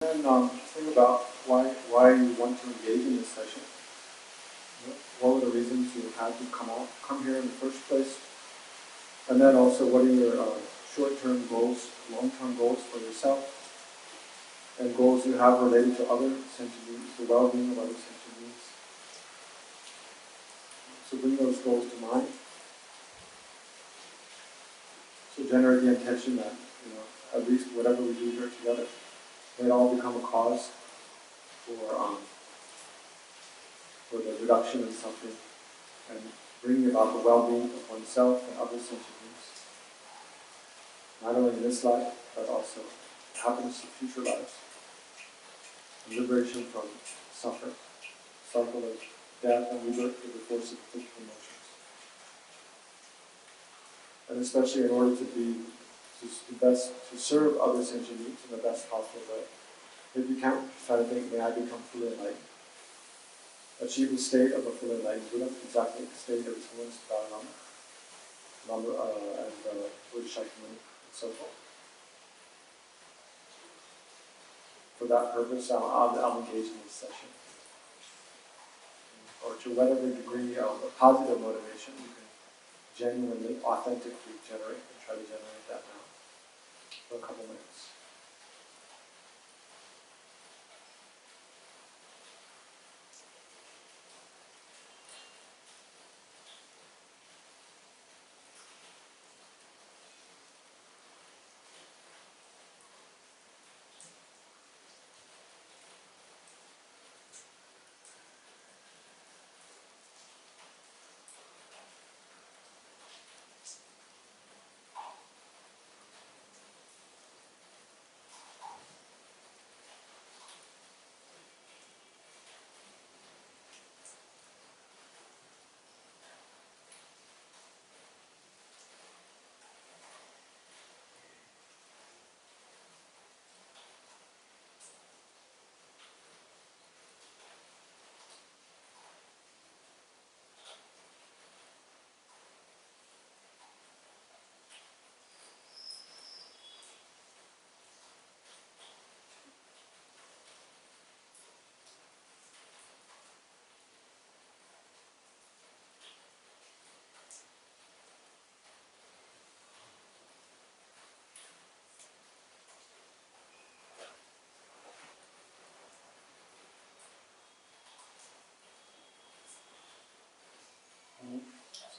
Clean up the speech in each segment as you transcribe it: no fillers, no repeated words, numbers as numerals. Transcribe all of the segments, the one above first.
And think about why you want to engage in this session. What were the reasons you had to come here in the first place? And then also, what are your short-term goals, long-term goals for yourself, and goals you have related to other sentient beings, the well-being of other sentient beings. So bring those goals to mind. So generate the intention that, at least whatever we do here together, may it all become a cause for the reduction in suffering and bringing about the well-being of oneself and other sentient beings. Not only in this life, but also happiness in future lives. And liberation from suffering, cycle of death and rebirth through the force of the physical emotions. And especially in order to serve other sentient beings in the best possible way. If you can, try to think, may I become fully enlightened. Achieve the state of a fully enlightened Buddha, exactly the state of His Holiness the Dalai Lama, and Buddha Shakyamuni, and so forth. For that purpose, I'll engage in this session. Or to whatever degree of positive motivation you can genuinely, authentically generate, and try to generate that now for a couple minutes.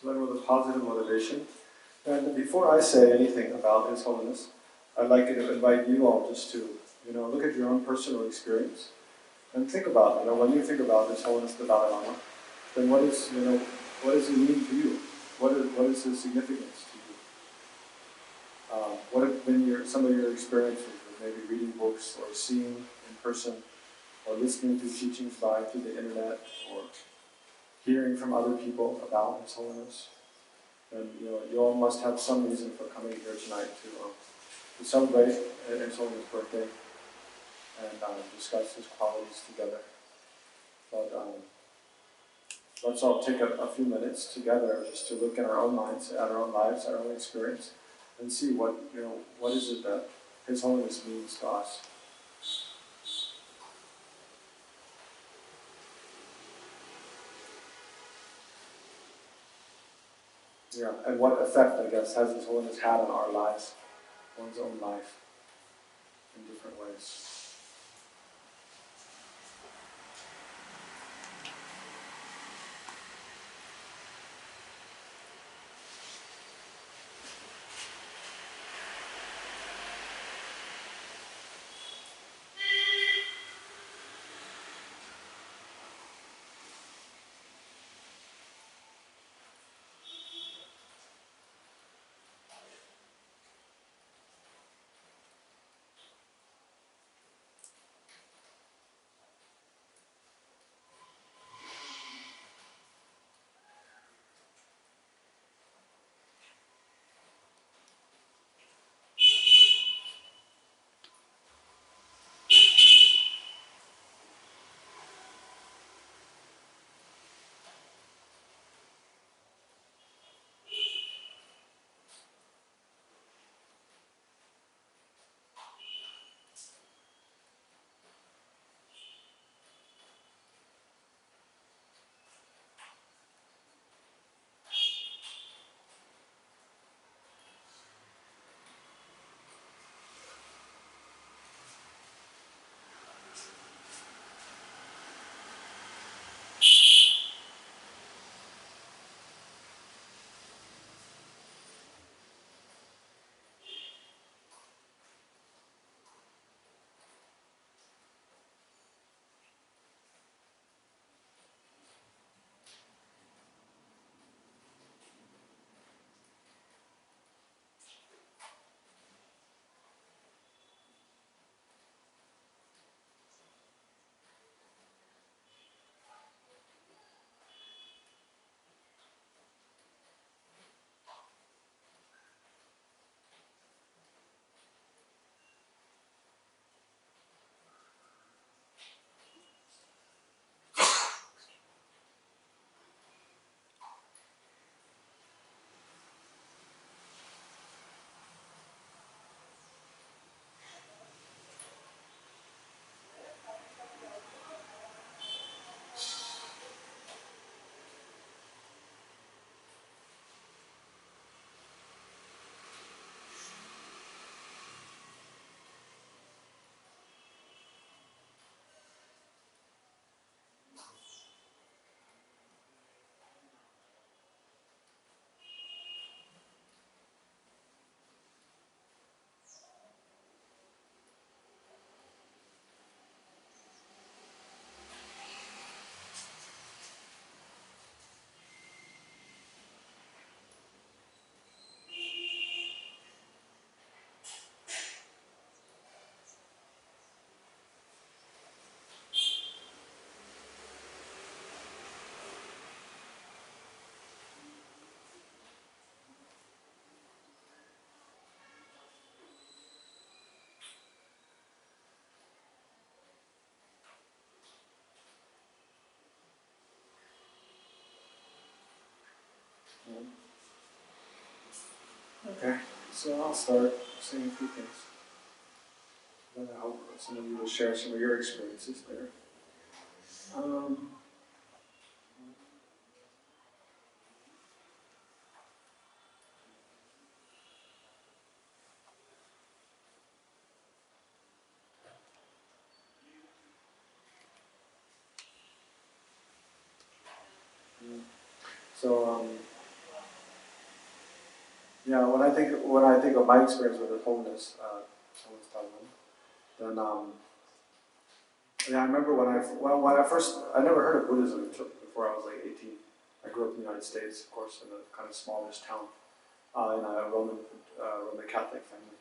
So then with a positive motivation. And before I say anything about His Holiness, I'd like to invite you all just to, look at your own personal experience and think about, when you think about His Holiness the Dalai Lama, then what does it mean to you? What is His significance to you? What have been some of your experiences with maybe reading books or seeing in person or listening to teachings through the internet or hearing from other people about His Holiness? And you all must have some reason for coming here tonight to celebrate His Holiness' birthday and discuss His qualities together. But let's all take a few minutes together just to look in our own minds, at our own lives, our own experience, and see what is it that His Holiness means to us. Yeah, and what effect, I guess, has His Holiness had on our lives, one's own life, in different ways. Okay, so I'll start saying a few things. Then I hope some of you will share some of your experiences there. So, yeah, when I think of my experience with the holiness, then yeah, I remember when I first, I never heard of Buddhism before I was like 18. I grew up in the United States, of course, in a kind of smallish town, in a Roman Catholic family.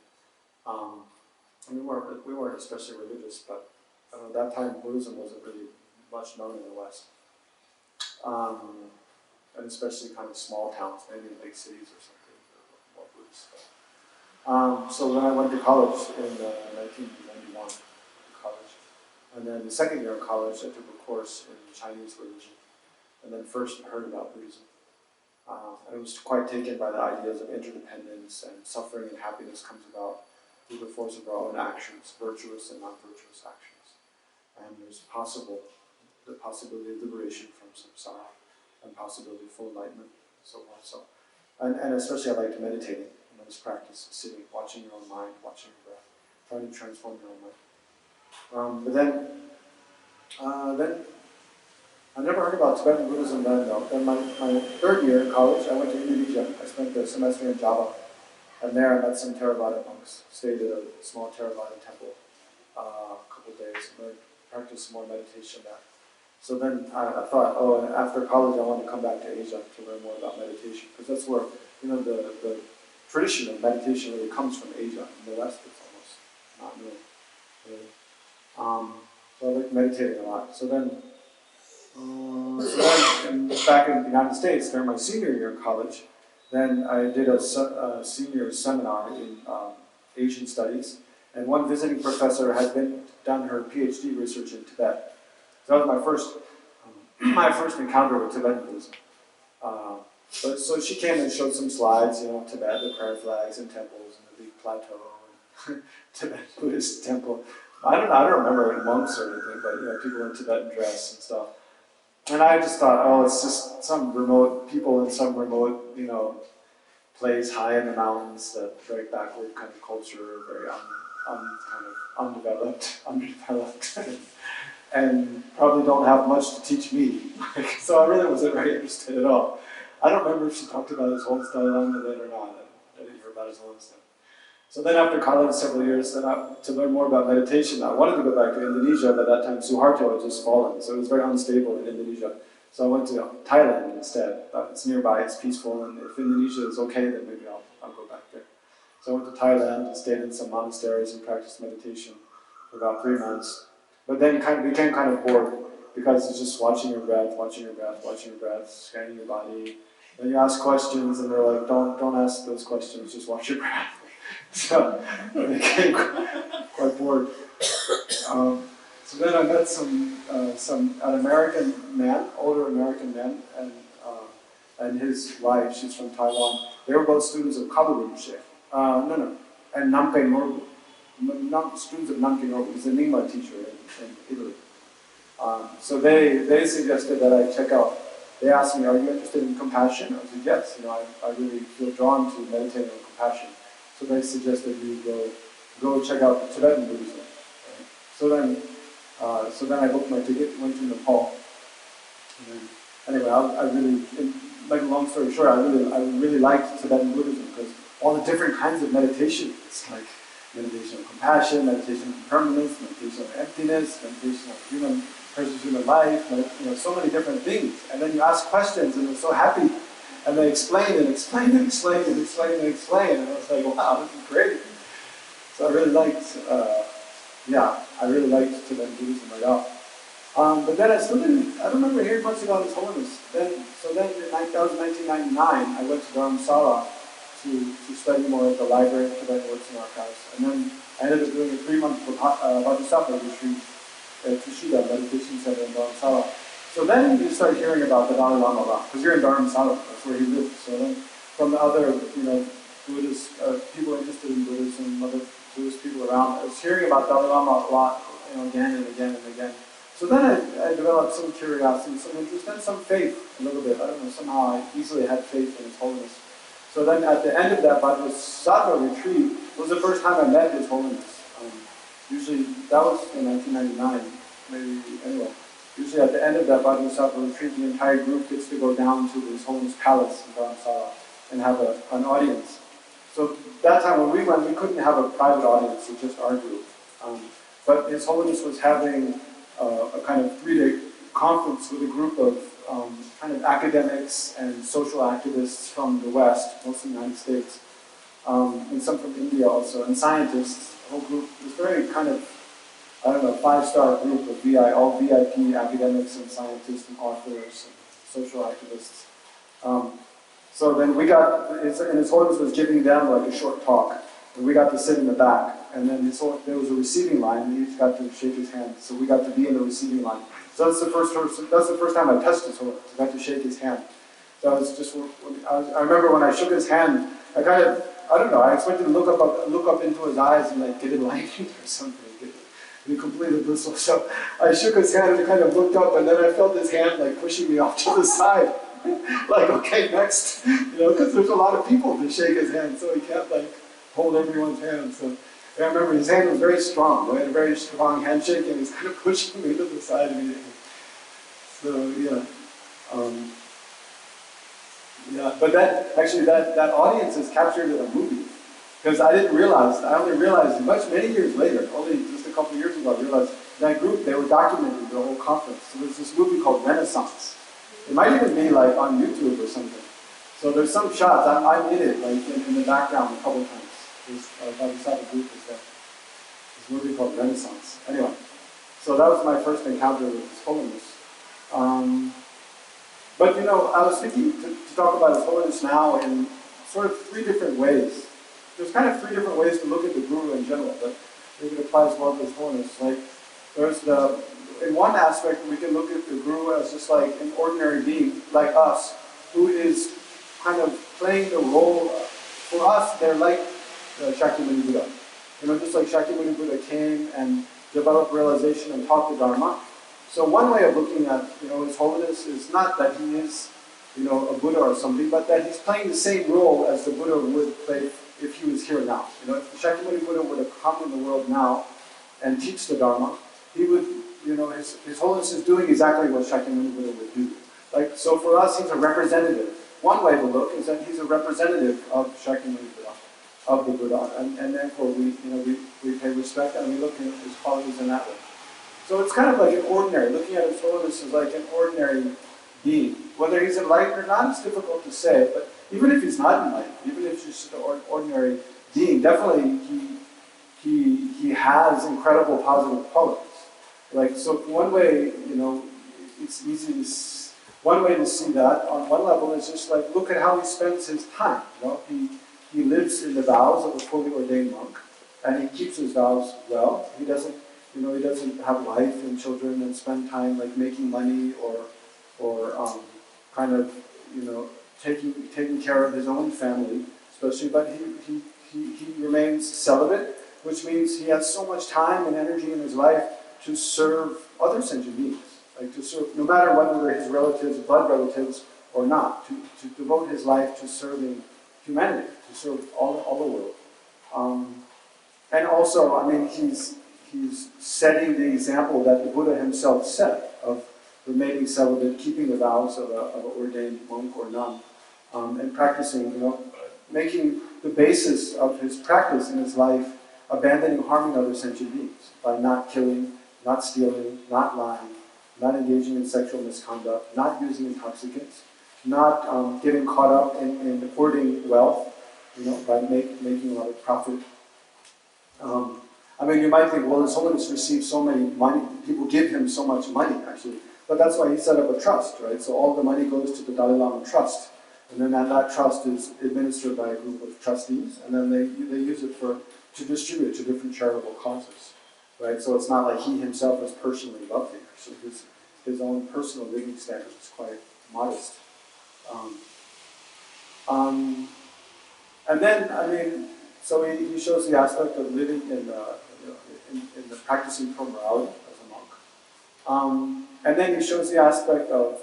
And we weren't especially religious, but at that time Buddhism wasn't really much known in the West. And especially kind of small towns, maybe in big cities or something, more Buddhist. So then I went to college in 1991, college. And then the second year of college, I took a course in Chinese religion, and then first heard about Buddhism. And I was quite taken by the ideas of interdependence and suffering and happiness comes about through the force of our own actions, virtuous and non-virtuous actions. And there's the possibility of liberation from samsara, and possibility of full enlightenment, and so on. So, and especially I like meditating. This practice of sitting, watching your own mind, watching your breath, trying to transform your own mind. But then I never heard about Tibetan Buddhism then, though. Then my third year in college, I went to Indonesia. I spent the semester in Java, and there I met some Theravada monks. Stayed at a small Theravada temple a couple of days, and practiced some more meditation there. So then I thought, oh, and after college I wanted to come back to Asia to learn more about meditation, because that's where the tradition of meditation really comes from Asia. In the West, it's almost not known. Really. So I like meditating a lot. So then back in the United States, during my senior year in college, then I did a senior seminar in Asian studies, and one visiting professor had done her PhD research in Tibet. So that was my first encounter with Tibetan Buddhism. So she came and showed some slides, Tibet, the prayer flags and temples and the big plateau and Tibetan Buddhist temple. I don't remember monks or anything, but people in Tibetan dress and stuff. And I just thought, oh, it's just some remote people in some remote, place high in the mountains, that very backward kind of culture, very kind of underdeveloped, and probably don't have much to teach me. So I really wasn't very interested at all. I don't remember if she talked about his Holiness Dalai Lama then or not. I didn't hear about his Holiness then. So then after college, several years, to learn more about meditation, I wanted to go back to Indonesia, but at that time Suharto had just fallen, so it was very unstable in Indonesia. So I went to Thailand instead. It's nearby, it's peaceful, and if Indonesia is okay, then maybe I'll go back there. So I went to Thailand and stayed in some monasteries and practiced meditation for about 3 months. But then became kind of bored, because it's just watching your breath, scanning your body. Then you ask questions, and they're like, don't ask those questions, just watch your breath. So I became quite bored. So then I met an older American man, and his wife. She's from Taiwan. They were both students of Kalu Rinpoche. And Nampe Norbu. Students of Nampe Norbu. He's a Nyingma teacher in Italy. So they suggested that I check out. They asked me, "Are you interested in compassion?" I said, "Yes. I really feel drawn to meditating on compassion." So they suggested you go check out Tibetan Buddhism. Right? So then I booked my ticket, went to Nepal. And then, anyway, I really, like a long story short, I really liked Tibetan Buddhism, because all the different kinds of meditation. It's like meditation on compassion, meditation on impermanence, meditation on emptiness, meditation on human life, so many different things. And then you ask questions, and they're so happy. And they explain and explain and explain and explain and explain, and I was like, wow, this is great. So I really liked, Tibetan Buddhism right off. But then I don't remember hearing much about His Holiness. So then in 1999, I went to Dharamsala to study more at the Library of Tibetan Works and Archives. And then I ended up doing a 3-month Vajrasattva retreat at Tushita Meditation Center in Dharamsala. So then you start hearing about the Dalai Lama a lot, because you're in Dharamsala, that's where he lived. So then from the other, Buddhist, people interested in Buddhism, other Buddhist people around, I was hearing about Dalai Lama a lot, again and again and again. So then I developed some curiosity, some interest, and some faith a little bit. I don't know, somehow I easily had faith in His Holiness. So then at the end of that Vajrasattva retreat was the first time I met His Holiness. Usually, that was in 1999, maybe, anyway. Usually at the end of that Vajrasattva retreat, the entire group gets to go down to His Holiness Palace in Dharamsala and have an audience. So that time when we went, we couldn't have a private audience, so just our group. But His Holiness was having a kind of 3-day conference with a group of kind of academics and social activists from the West, mostly the United States, and some from India also, and scientists. The whole group was very kind of, 5-star group of all VIP academics and scientists and authors and social activists. So then we got, and His Holiness was giving them like a short talk, and we got to sit in the back, and then there was a receiving line, and we each got to shake his hand, so we got to be in the receiving line. So that's the first time I touched His Holiness, I got to shake his hand. So I remember when I shook his hand, I kind of, I expected to look up into his eyes and like get enlightened or something. Be completely blissful. So I shook his hand and kind of looked up, and then I felt his hand like pushing me off to the side. Like, okay, next. Because there's a lot of people to shake his hand, so he can't like hold everyone's hand. So I remember his hand was very strong. We had a very strong handshake, and he's kind of pushing me to the side immediately. So yeah. But that audience is captured in a movie. Because I only realized many years later, only just a couple of years ago, I realized that group, they were documenting the whole conference. So there's this movie called Renaissance. It might even be like on YouTube or something. So there's some shots, I'm in it, like in the background a couple times. This group is there. This movie called Renaissance. Anyway, so that was my first encounter with His Holiness. But I was thinking to talk about His Holiness now in sort of 3 different ways. There's kind of 3 different ways to look at the Guru in general, but maybe it applies well to His Holiness. Like, in one aspect, we can look at the Guru as just like an ordinary being, like us, who is kind of playing the role. For us, they're like Shakyamuni Buddha. Just like Shakyamuni Buddha came and developed realization and taught the Dharma. So one way of looking at, His Holiness is not that he is, a Buddha or something, but that he's playing the same role as the Buddha would play if he was here now. If Shakyamuni Buddha would have come in the world now and teach the Dharma, he would, His Holiness is doing exactly what Shakyamuni Buddha would do. Like, so for us, he's a representative. One way to look is that he's a representative of Shakyamuni Buddha, of the Buddha, and therefore we pay respect and we look at his qualities in that way. So it's kind of like an ordinary, looking at His Holiness as like an ordinary being. Whether he's enlightened or not, it's difficult to say, but even if he's not enlightened, even if he's just an ordinary being, definitely he has incredible positive qualities. Like, so one way, it's easy to one way to see that on one level is just like, look at how he spends his time. He lives in the vows of a fully ordained monk, and he keeps his vows well. He doesn't have wife and children and spend time like making money or kind of, taking care of his own family, especially, but he remains celibate, which means he has so much time and energy in his life to serve other sentient beings, like to serve, no matter whether they're his relatives, blood relatives, or not, to devote his life to serving humanity, to serve all the world. And also, he's setting the example that the Buddha himself set of remaining celibate, keeping the vows of an ordained monk or nun, and practicing, making the basis of his practice in his life abandoning harming other sentient beings by not killing, not stealing, not lying, not engaging in sexual misconduct, not using intoxicants, not getting caught up in hoarding wealth, by making a lot of profit. You might think, well, His Holiness receives so many money, people give him so much money, actually. But that's why he set up a trust, right? So all the money goes to the Dalai Lama Trust. And then that trust is administered by a group of trustees, and then they use it to distribute to different charitable causes, right? So it's not like he himself is personally wealthy. So his own personal living standard was quite modest. And then, I mean, so he shows the aspect of living in the practicing pro morality as a monk. And then he shows the aspect of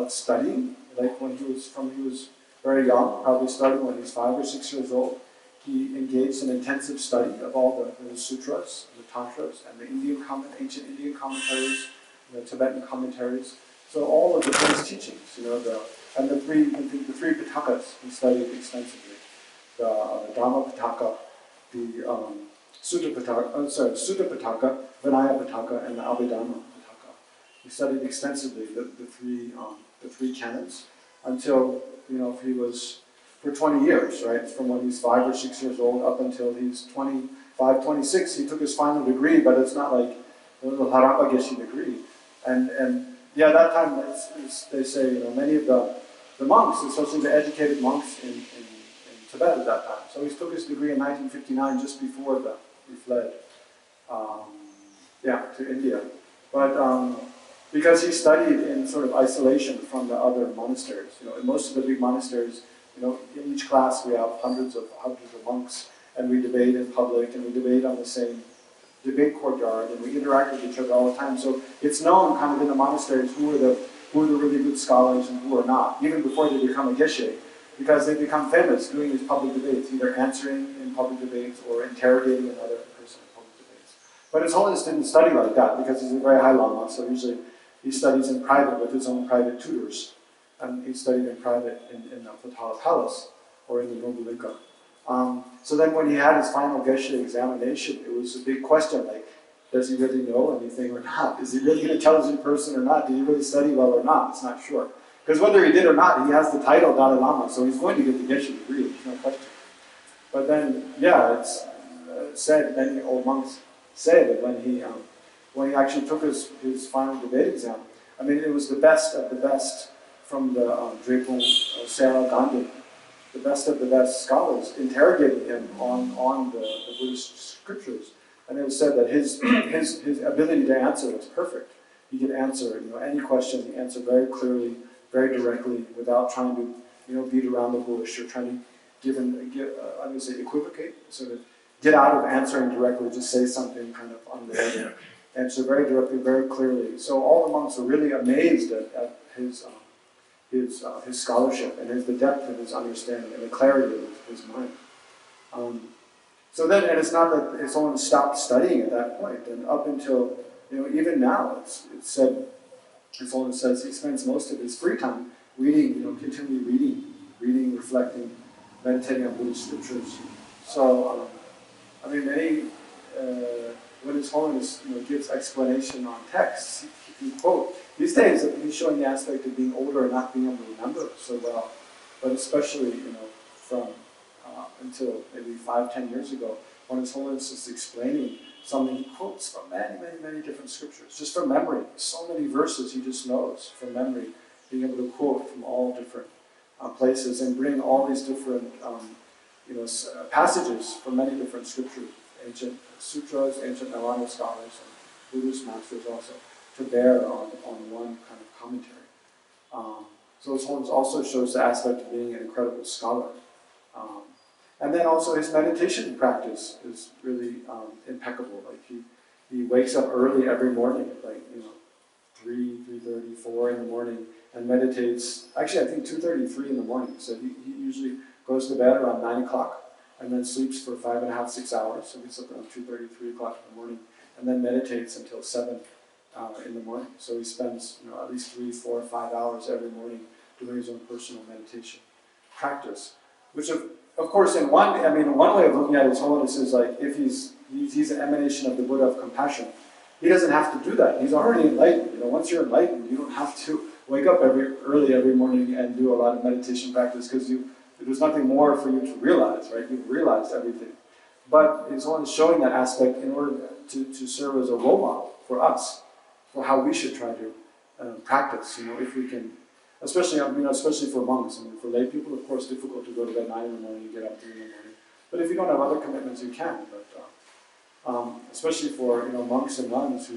studying, like when he was very young, probably starting when he was 5 or 6 years old. He engaged in intensive study of all the sutras, the tantras, and the ancient Indian commentaries, the Tibetan commentaries. So all of the Buddhist teachings, and the three Pitakas he studied extensively: the Dhamma Pitaka, the Sutta Pitaka, Vinaya Pitaka, and the Abhidhamma Pitaka. He studied extensively the three canons until he was for 20 years, right? From when he's 5 or 6 years old up until he's 25, 26. He took his final degree, but it's not like a little Harappa Geshe degree. And yeah, that time, they say, many of the monks, especially the educated monks in Tibet at that time. So he took his degree in 1959, just before he fled, to India. But because he studied in sort of isolation from the other monasteries, in most of the big monasteries, in each class we have hundreds of monks, and we debate in public, and we debate on the same debate courtyard, and we interact with each other all the time. So it's known kind of in the monasteries who are the really good scholars and who are not, even before they become a Geshe, because they become famous doing these public debates, either answering in public debates or interrogating another person in public debates. But His Holiness didn't study like that because he's a very high Lama, so usually he studies in private with his own private tutors. And he studied in private in the Potala Palace or in the Nobulinka. So then when he had his final Geshe examination, it was a big question, like, does he really know anything or not? Is he really an intelligent person or not? Did he really study well or not? It's not sure. Because whether he did or not, he has the title Dalai Lama, so he's going to get the Geshe degree, there's no question. But then, yeah, it's said, many old monks say that when he actually took his final debate exam, I mean, it was the best of the best from the Drepung Sera Gandhi, the best of the best scholars, interrogating him on the Buddhist scriptures. And it was said that his ability to answer was perfect. He could answer any question. He answered very clearly, very directly, without trying to beat around the bush or trying to I would say equivocate, sort of get out of answering directly, just say something kind of unrelated. Answer very directly, very clearly. So all the monks were really amazed at his scholarship and the depth of his understanding and the clarity of his mind. So then, and it's not that His Holiness stopped studying at that point, and up until, even now, it's said, His Holiness says he spends most of his free time reading, continually reading, reflecting, meditating on Buddhist scriptures. So, I mean, when His Holiness gives explanation on texts, he can quote. These days, he's showing the aspect of being older and not being able to remember so well, but especially, from until maybe 5-10 years ago, when His Holiness is explaining something, he quotes from many different scriptures, just from memory. So many verses he just knows from memory, being able to quote from all different places and bring all these different passages from many different scriptures, ancient sutras, ancient Narayana scholars, and Buddhist masters also, to bear on one kind of commentary. So His Holiness also shows the aspect of being an incredible scholar. And then also his meditation practice is really impeccable. Like he wakes up early every morning, like 3:30, 4 in the morning, and meditates. Actually, I think 2:33 in the morning. So he usually goes to bed around 9 o'clock, and then sleeps for 5.5, 6 hours. So he gets up around 2:30, 3 o'clock in the morning, and then meditates until 7 in the morning. So he spends at least 3, 4, 5 hours every morning doing his own personal meditation practice, which of course, in one way of looking at His Holiness is like, if he's an emanation of the Buddha of compassion, he doesn't have to do that. He's already enlightened. Once you're enlightened, you don't have to wake up early every morning and do a lot of meditation practice, because there's nothing more for you to realize, right? You've realized everything. But His Holiness showing that aspect in order to serve as a role model for us, for how we should try to practice. If we can. Especially for monks. For lay people, of course, difficult to go to bed 9 in the morning and get up 3 in the morning. But if you don't have other commitments, you can. But especially for monks and nuns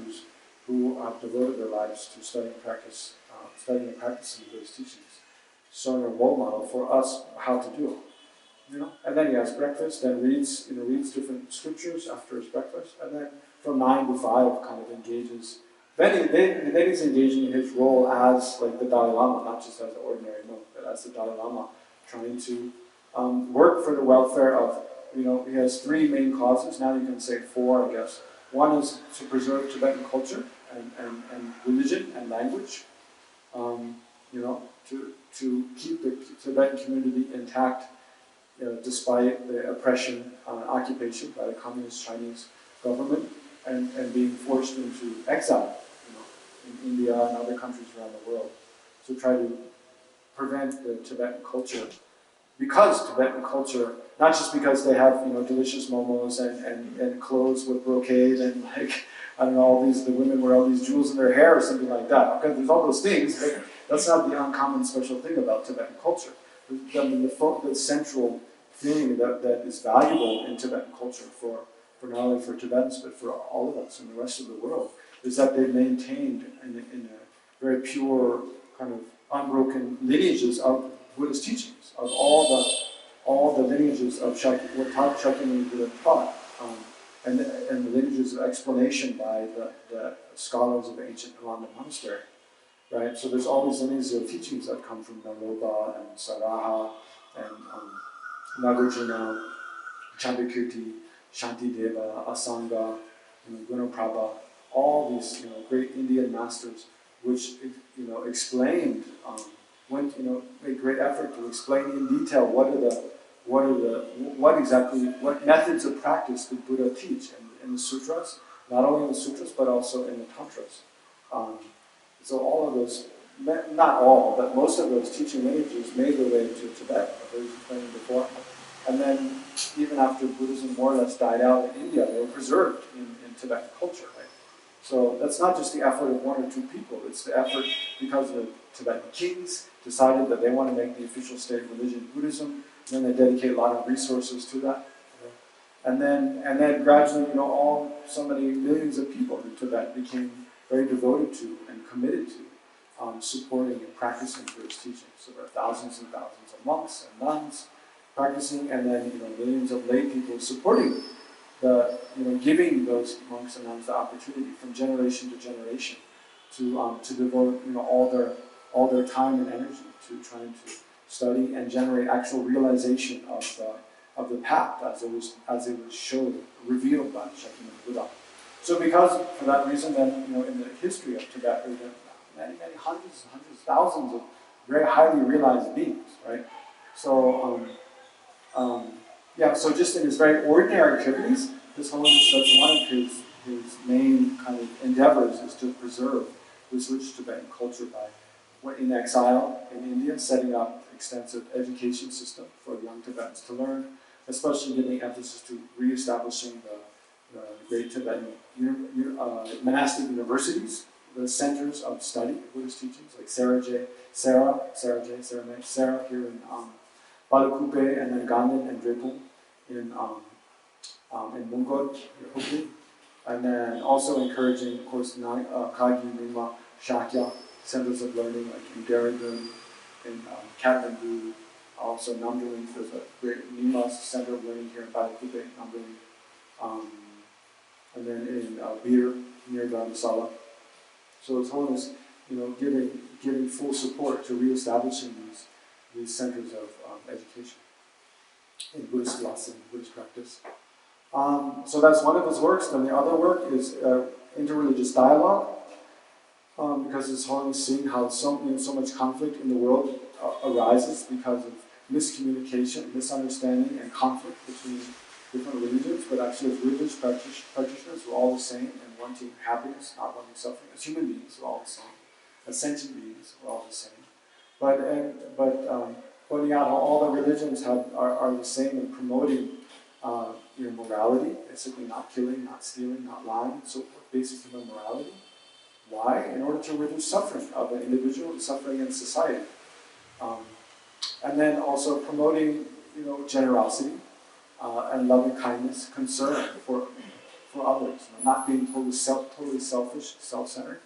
who have devoted their lives to studying and practicing Buddhist teachings, showing a role model for us how to do it. And then he has breakfast, then reads different scriptures after his breakfast, and then from 9 to 5 kind of engages. Then he's engaging in his role as like the Dalai Lama, not just as an ordinary monk, but as the Dalai Lama, trying to work for the welfare of, he has 3 main causes, now you can say 4, I guess. One is to preserve Tibetan culture and religion and language, to keep the Tibetan community intact, despite the oppression and occupation by the communist Chinese government and being forced into exile, in India and other countries around the world. So try to prevent the Tibetan culture, because Tibetan culture, not just because they have delicious momos and clothes with brocade and the women wear all these jewels in their hair or something like that. Okay, there's all those things, but that's not the uncommon special thing about Tibetan culture. The central thing that is valuable in Tibetan culture for not only for Tibetans but for all of us and the rest of the world is that they've maintained in a very pure kind of unbroken lineages of Buddhist teachings, of all the lineages of what Shakyamuni Buddha taught, and the lineages of explanation by the scholars of ancient Nalanda monastery, right? So there's all these lineages of teachings that come from Naropa and Saraha and Nagarjuna, Chandrakirti, Shantideva, Asanga, Gunaprabha, all these great Indian masters, which explained, made great effort to explain in detail what methods of practice did Buddha teach in the sutras, not only in the sutras but also in the tantras. So all of those, not all, but most of those teaching lineages made their way to Tibet, as I was explaining before. And then, even after Buddhism more or less died out in India, they were preserved in Tibetan culture, right? So that's not just the effort of 1 or 2 people, it's the effort because the Tibetan kings decided that they want to make the official state religion Buddhism, and then they dedicate a lot of resources to that. And then gradually, so many millions of people in Tibet became very devoted to and committed to supporting and practicing Buddhist teachings. So there are thousands and thousands of monks and nuns practicing, and then millions of lay people supporting giving those monks and nuns the opportunity from generation to generation to devote all their time and energy to trying to study and generate actual realization of the path as it was revealed by Shakyamuni Buddha. So because for that reason, then in the history of Tibet, there have been many hundreds and hundreds, thousands of very highly realized beings, right? So so just in his very ordinary activities, His Holiness, that's one of his main kind of endeavors is to preserve this rich Tibetan culture by, in exile in India, setting up extensive education system for young Tibetans to learn, especially giving emphasis to reestablishing the great Tibetan monastic universities, the centers of study of Buddhist teachings, like Sera here in Bylakuppe, and then Ganden and Drepung in Mongol, Hubli, and then also encouraging, of course, Kagyu, Nyingma, Shakya centers of learning, like in Dehradun, in Kathmandu, also Namdaling. There's a great Nyingma center of learning here in Bylakuppe, Namdaling, and then in Bir, near Dharamsala. So His Holiness, giving full support to reestablishing these centers of education in Buddhist philosophy, Buddhist practice. So that's one of his works. Then the other work is interreligious dialogue, because His Holiness seeing how so much conflict in the world arises because of miscommunication, misunderstanding, and conflict between different religions, but actually as religious practitioners, we're all the same and wanting happiness, not wanting suffering. As human beings, we're all the same. As sentient beings, we're all the same. But pointing out how all the religions are the same in promoting morality, basically not killing, not stealing, not lying, and so forth, basic human morality. Why? In order to reduce suffering of an individual and suffering in society. And then also promoting, generosity and loving kindness, concern for others, not being totally selfish, self-centered,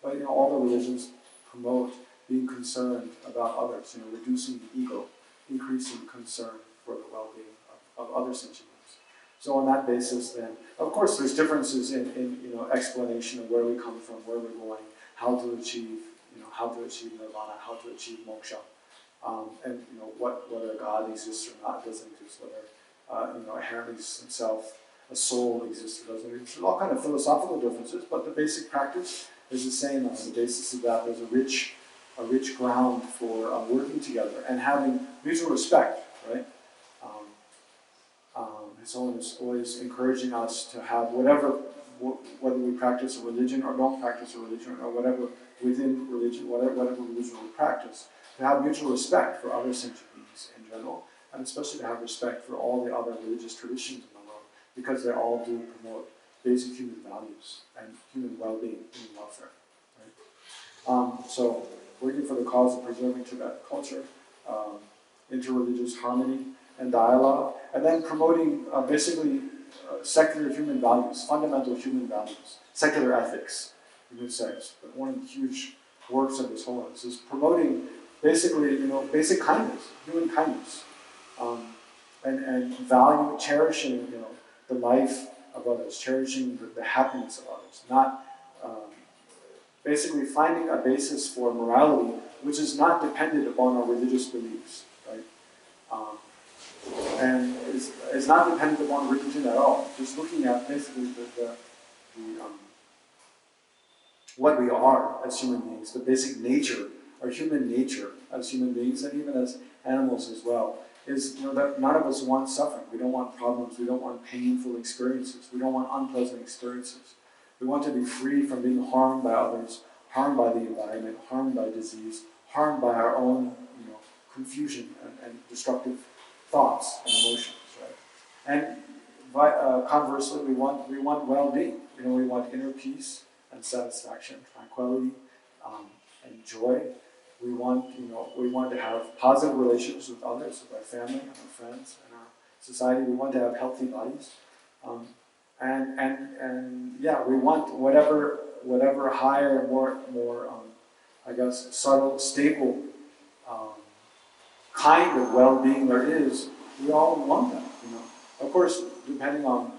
but all the religions promote being concerned about others, reducing the ego, increasing concern for the well-being of other sentient beings. So on that basis, then, of course, there's differences in explanation of where we come from, where we're going, how to achieve nirvana, how to achieve moksha, and whether God exists or not, doesn't exist, whether inherently self, a soul exists or doesn't exist. There's all kind of philosophical differences, but the basic practice is the same. On the basis of that, there's a rich ground for working together and having mutual respect, right? His Holiness always encouraging us to have whether we practice a religion or don't practice a religion, or whatever within religion, whatever religion we practice, to have mutual respect for other sentient beings in general, and especially to have respect for all the other religious traditions in the world, because they all do promote basic human values and human well-being, human welfare. Right? So, working for the cause of preserving Tibetan culture, interreligious harmony and dialogue, and then promoting secular human values, fundamental human values, secular ethics, you could say. But one of the huge works of His Holiness is promoting basically, basic kindness, human kindness, and cherishing, the life of others, cherishing the happiness of others, not basically finding a basis for morality which is not dependent upon our religious beliefs, right? And is not dependent upon religion at all. Just looking at basically what we are as human beings, the basic nature, our human nature as human beings, and even as animals as well, is that none of us want suffering. We don't want problems. We don't want painful experiences. We don't want unpleasant experiences. We want to be free from being harmed by others, harmed by the environment, harmed by disease, harmed by our own confusion and destructive thoughts and emotions, right? And conversely, we want well-being. We want inner peace and satisfaction, tranquility, and joy. We want to have positive relations with others, with our family and our friends and our society. We want to have healthy bodies, we want whatever higher, more subtle, stable kind of well-being there is. We all want that, Of course, depending on,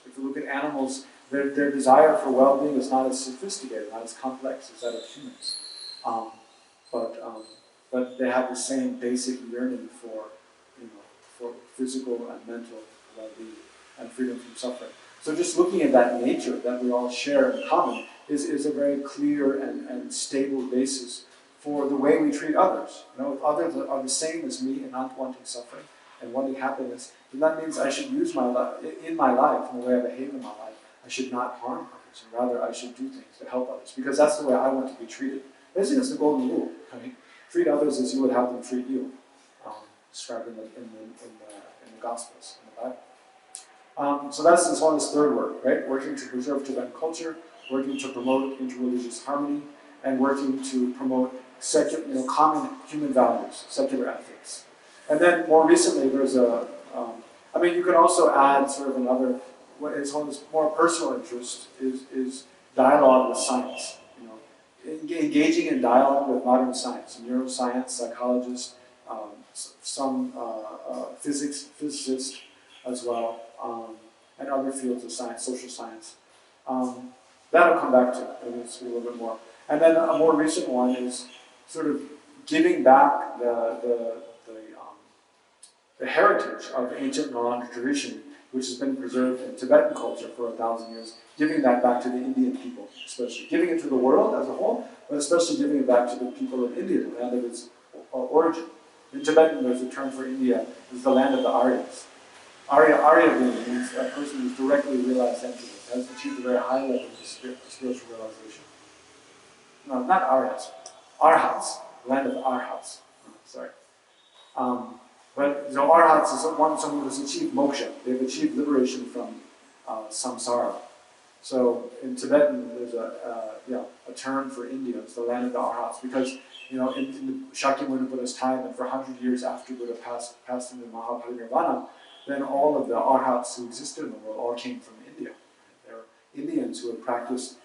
if you look at animals, their desire for well-being is not as sophisticated, not as complex as that of humans. But they have the same basic yearning for physical and mental well-being and freedom from suffering. So just looking at that nature that we all share in common is a very clear and stable basis for the way we treat others. If others are the same as me and not wanting suffering and wanting happiness, then that means I should use my life, in my life, in the way I behave in my life, I should not harm others, and rather I should do things to help others, because that's the way I want to be treated. Basically, it's the golden rule. Right? Treat others as you would have them treat you, described in the Gospels, in the Bible. So that's His Holiness' third work, right? Working to preserve Tibetan culture, working to promote interreligious harmony, and working to promote common human values, secular ethics. And then more recently, there's you can also add sort of another, what His Holiness' more personal interest is dialogue with science. Engaging in dialogue with modern science, neuroscience, psychologists, some physicists as well, and other fields of science, social science. That'll come back to, and we'll see a little bit more. And then a more recent one is sort of giving back the heritage of ancient Naranja tradition, which has been preserved in Tibetan culture for 1,000 years, giving that back to the Indian people, especially. Giving it to the world as a whole, but especially giving it back to the people of India, the land of its origin. In Tibetan, there's a term for India, it's the land of the Aryas. Arya means a person who's directly realized entity, has achieved a very high level of spiritual realization. No, not Aryas, Arhats, the land of Arhats. Sorry. But Arhats is someone who's achieved moksha. They've achieved liberation from samsara. So in Tibetan, there's a term for India. It's the land of the Arhats, because in the Shakyamuni Buddha's time, and for 100 years after Buddha passed into Mahaparinirvana, then all of the Arhats who existed in the world all came from India. Indians who had practiced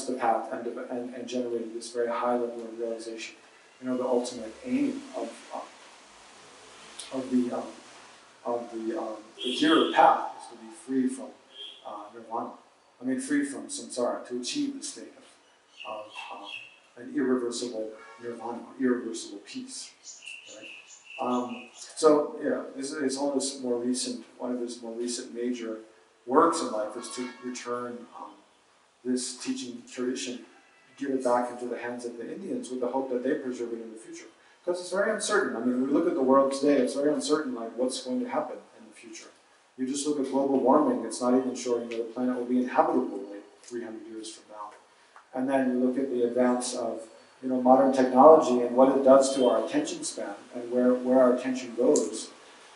the path and generated this very high level of realization. You know, the ultimate aim the hero path is to be free from nirvana. I mean, free from samsara, to achieve the state of an irreversible nirvana, irreversible peace. Right? So yeah, this is one of his more recent major works in life is to return this teaching tradition, give it back into the hands of the Indians with the hope that they preserve it in the future. Because it's very uncertain. I mean, we look at the world today, it's very uncertain like what's going to happen in the future. You just look at global warming, it's not even showing that the planet will be inhabitable like 300 years from now. And then you look at the advance of modern technology and what it does to our attention span and where our attention goes.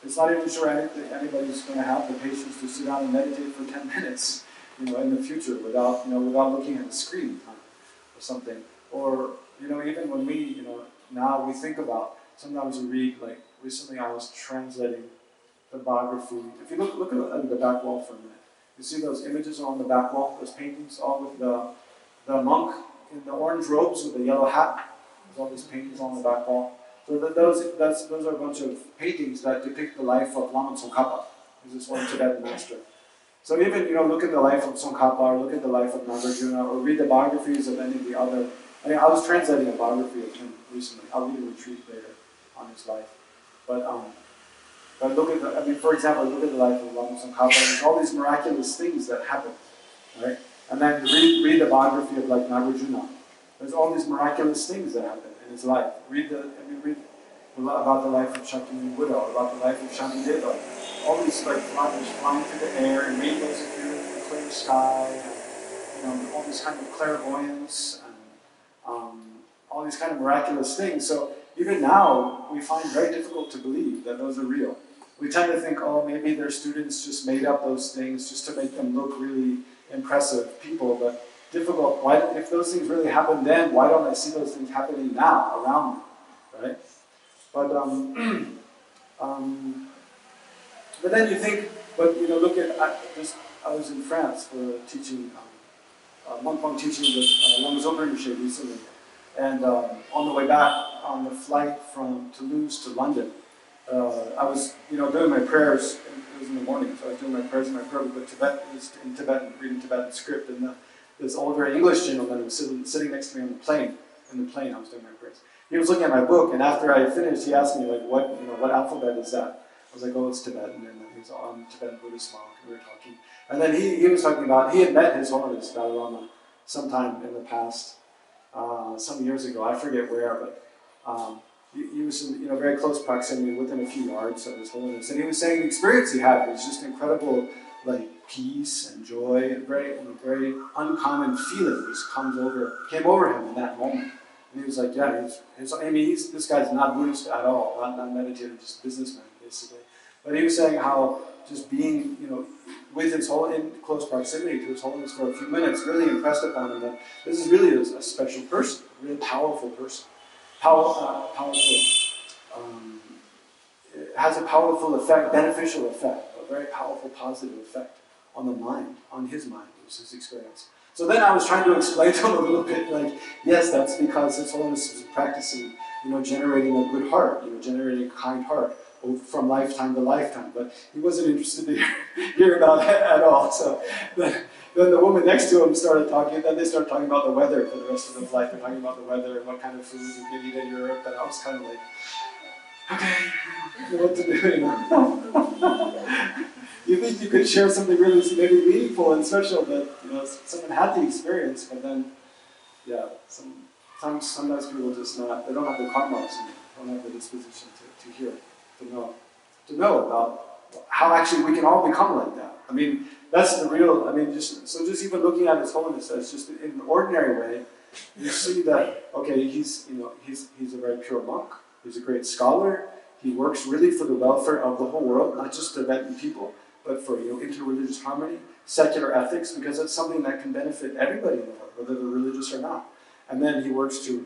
It's not even sure anybody's going to have the patience to sit down and meditate for 10 minutes, in the future without looking at a screen or something. Or, even when we, now we think about, sometimes we read, like recently I was translating the biography. If you look at the back wall for a minute, you see those images on the back wall, those paintings, all with the monk in the orange robes with the yellow hat. There's all these paintings on the back wall. So those are a bunch of paintings that depict the life of Lama Tsongkhapa, who's this one Tibetan master. So even, look at the life of Tsongkhapa, or look at the life of Nagarjuna, or read the biographies of any of the other. I mean, I was translating a biography of him recently. I'll read a retreat later on his life. But look at for example, look at the life of Lama Tsongkhapa. There's all these miraculous things that happen, right? And then read the biography of like Nagarjuna. There's all these miraculous things that happen in his life. Read about the life of Shakyamuni Buddha, or about the life of Shantideva. All these like flowers flying through the air, and rainbows appearing in the clear sky, and all these kind of clairvoyance, and all these kind of miraculous things. So even now, we find it very difficult to believe that those are real. We tend to think, oh, maybe their students just made up those things just to make them look really impressive people, but difficult. If those things really happened then, why don't I see those things happening now around me, right? But then you think, look at I was in France for teaching, monk teaching with Lama Zopa Geshe recently, and on the way back on the flight from Toulouse to London, I was doing my prayers. It was in the morning, so I was doing my prayers in my prayer book in Tibetan, reading Tibetan script, and this older English gentleman was sitting next to me on the plane. In the plane, I was doing my prayers. He was looking at my book, and after I finished, he asked me, like, what alphabet is that? I was like, oh, it's Tibetan, and then he was on Tibetan Buddhist monk, and we were talking. And then he was talking about, he had met His Holiness Dalai Lama sometime in the past, some years ago, I forget where, but he was in very close proximity, within a few yards of His Holiness. And he was saying the experience he had was just incredible, like peace and joy, and very uncommon feeling just came over him in that moment. And he was like, yeah, this guy's not Buddhist at all, not meditative, just businessman, basically. But he was saying how just being, with in close proximity to His Holiness for a few minutes really impressed upon him that this is really a special person, a really powerful person. It has a powerful effect, beneficial effect, a very powerful positive effect on the mind, on his mind, was his experience. So then I was trying to explain to him a little bit, like, yes, that's because His Holiness is practicing, generating a good heart, generating a kind heart from lifetime to lifetime. But he wasn't interested to hear about it at all. So then the woman next to him started talking, then they started talking about the weather for the rest of the flight. They're talking about the weather and what kind of food you can eat in Europe. And I was kind of like, okay, I don't know what to do, You think you could share something really maybe meaningful and special that someone had the experience, but then, yeah, sometimes people just they don't have the karmas and don't have the disposition to hear, to know about how actually we can all become like that. I mean, that's the real. Just even looking at His Holiness as just in an ordinary way, you see that he's a very pure monk. He's a great scholar. He works really for the welfare of the whole world, not just Tibetan people, but for interreligious harmony, secular ethics, because that's something that can benefit everybody in the world, whether they're religious or not. And then he works to,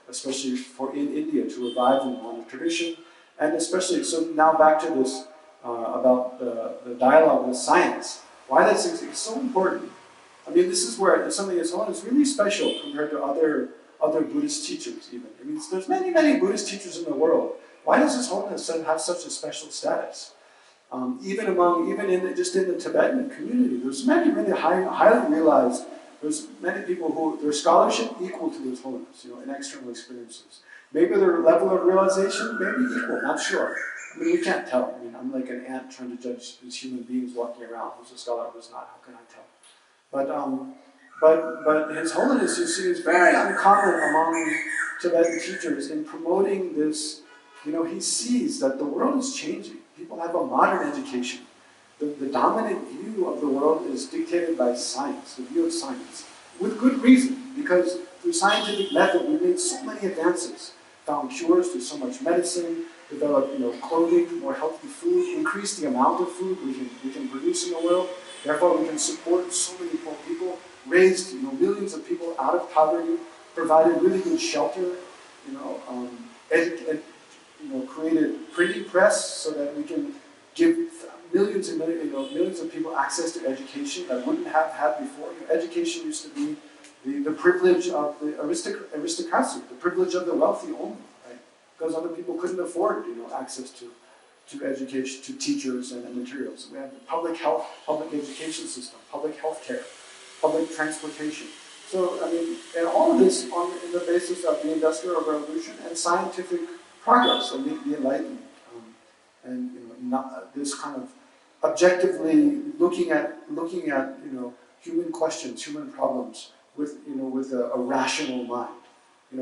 especially in India, to revive the Nirvana tradition, and especially, so now back to this about the dialogue with science. Why that's so important I mean, this is where something His Holiness is really special compared to other Buddhist teachers even. I mean, there's many, many Buddhist teachers in the world. Why does His Holiness have such a special status? Even just in the Tibetan community, there's many really highly realized, there's many people who, their scholarship equal to His Holiness, in external experiences. Maybe their level of realization, maybe equal, not sure. I mean, we can't tell. I mean, I'm like an ant trying to judge these human beings walking around, who's a scholar, who's not, how can I tell? But His Holiness, you see, is very uncommon among Tibetan teachers in promoting this. He sees that the world is changing. People have a modern education. The dominant view of the world is dictated by science, the view of science, with good reason, because through scientific method we've made so many advances, found cures to so much medicine, developed clothing, more healthy food, increased the amount of food we can produce in the world. Therefore, we can support so many poor people, raised millions of people out of poverty, provided really good shelter, created printing press so that we can give millions and millions of people access to education that wouldn't have had before. Education used to be the privilege of the aristocracy, the privilege of the wealthy only, right? Because other people couldn't afford access to education, to teachers and materials. We have the public health, public education system, public health care, public transportation. So, I mean, and all of this in the basis of the Industrial Revolution and scientific progress, and the Enlightenment, and this kind of objectively looking at human questions, human problems with a rational mind,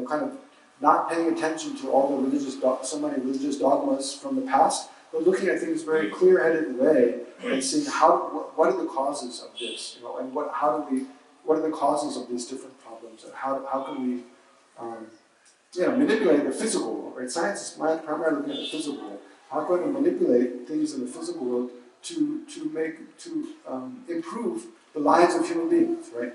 kind of not paying attention to all the so many religious dogmas from the past, but looking at things very clear-headed way and seeing what are the causes of this, and what are the causes of these different problems, and how can we manipulate the physical world, right? Science is primarily looking at the physical world. How can we manipulate things in the physical world to improve the lives of human beings, right?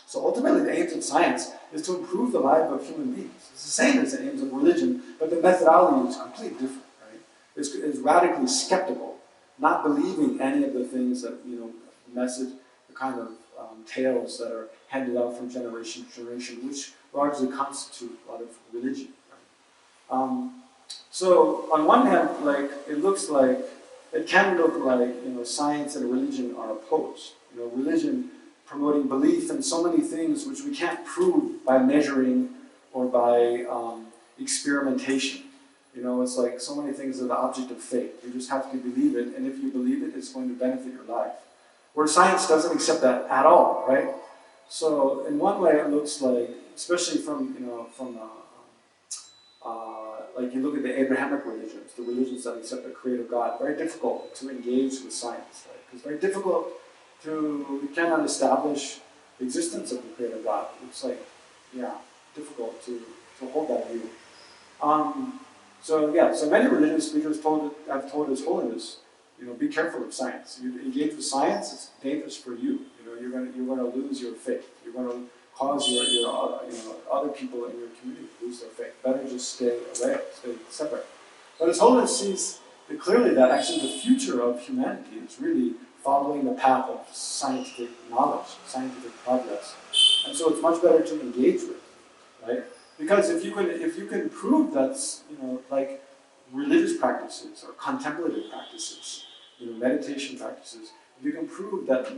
So ultimately the aims of science is to improve the life of human beings. It's the same as the aims of religion, but the methodology is completely different, right? It's radically skeptical, not believing any of the things that, the kind of tales that are handed out from generation to generation, which largely constitute a lot of religion. Right? So on one hand, it can look like science and religion are opposed. Religion promoting belief in so many things which we can't prove by measuring or by experimentation. It's like so many things are the object of faith. You just have to believe it, and if you believe it, it's going to benefit your life. Where science doesn't accept that at all, right? So in one way, it looks like, especially like you look at the Abrahamic religions, the religions that accept a creator God, very difficult to engage with science, right? It's very difficult you cannot establish the existence of the creator God. It's difficult to hold that view. So many religious speakers have told His Holiness, be careful of science. You engage with science, it's dangerous for you. You're going to lose your faith. You're going to cause your other people in your community to lose their faith. Better just stay away, stay separate. But His Holiness sees clearly that actually the future of humanity is really following the path of scientific knowledge, scientific progress. And so it's much better to engage with, right? Because if you can prove that, like religious practices or contemplative practices, meditation practices, if you can prove that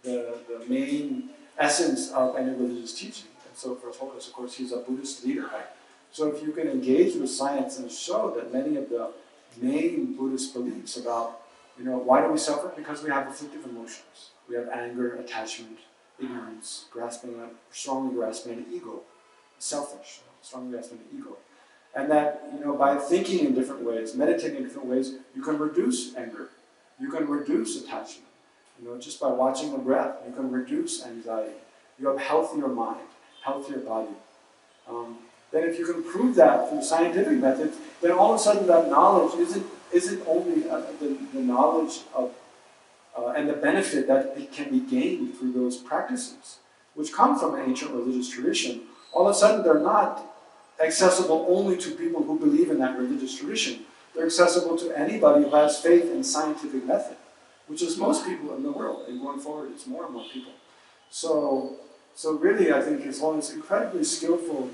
the main essence of any religious teaching, and so for His Holiness, of course, he's a Buddhist leader, right? So if you can engage with science and show that many of the main Buddhist beliefs about, why do we suffer? Because we have afflictive emotions. We have anger, attachment, ignorance, strongly grasping an ego, selfish, strongly grasping an ego. And that, by thinking in different ways, meditating in different ways, you can reduce anger. You can reduce attachment. Just by watching the breath, you can reduce anxiety. You have healthier mind, healthier body. Then if you can prove that through scientific methods, then all of a sudden that knowledge isn't only the knowledge of and the benefit that it can be gained through those practices, which come from an ancient religious tradition. All of a sudden they're not accessible only to people who believe in that religious tradition. They're accessible to anybody who has faith in scientific method, which is most people in the world, and going forward it's more and more people. So really, I think His Holiness is incredibly skillful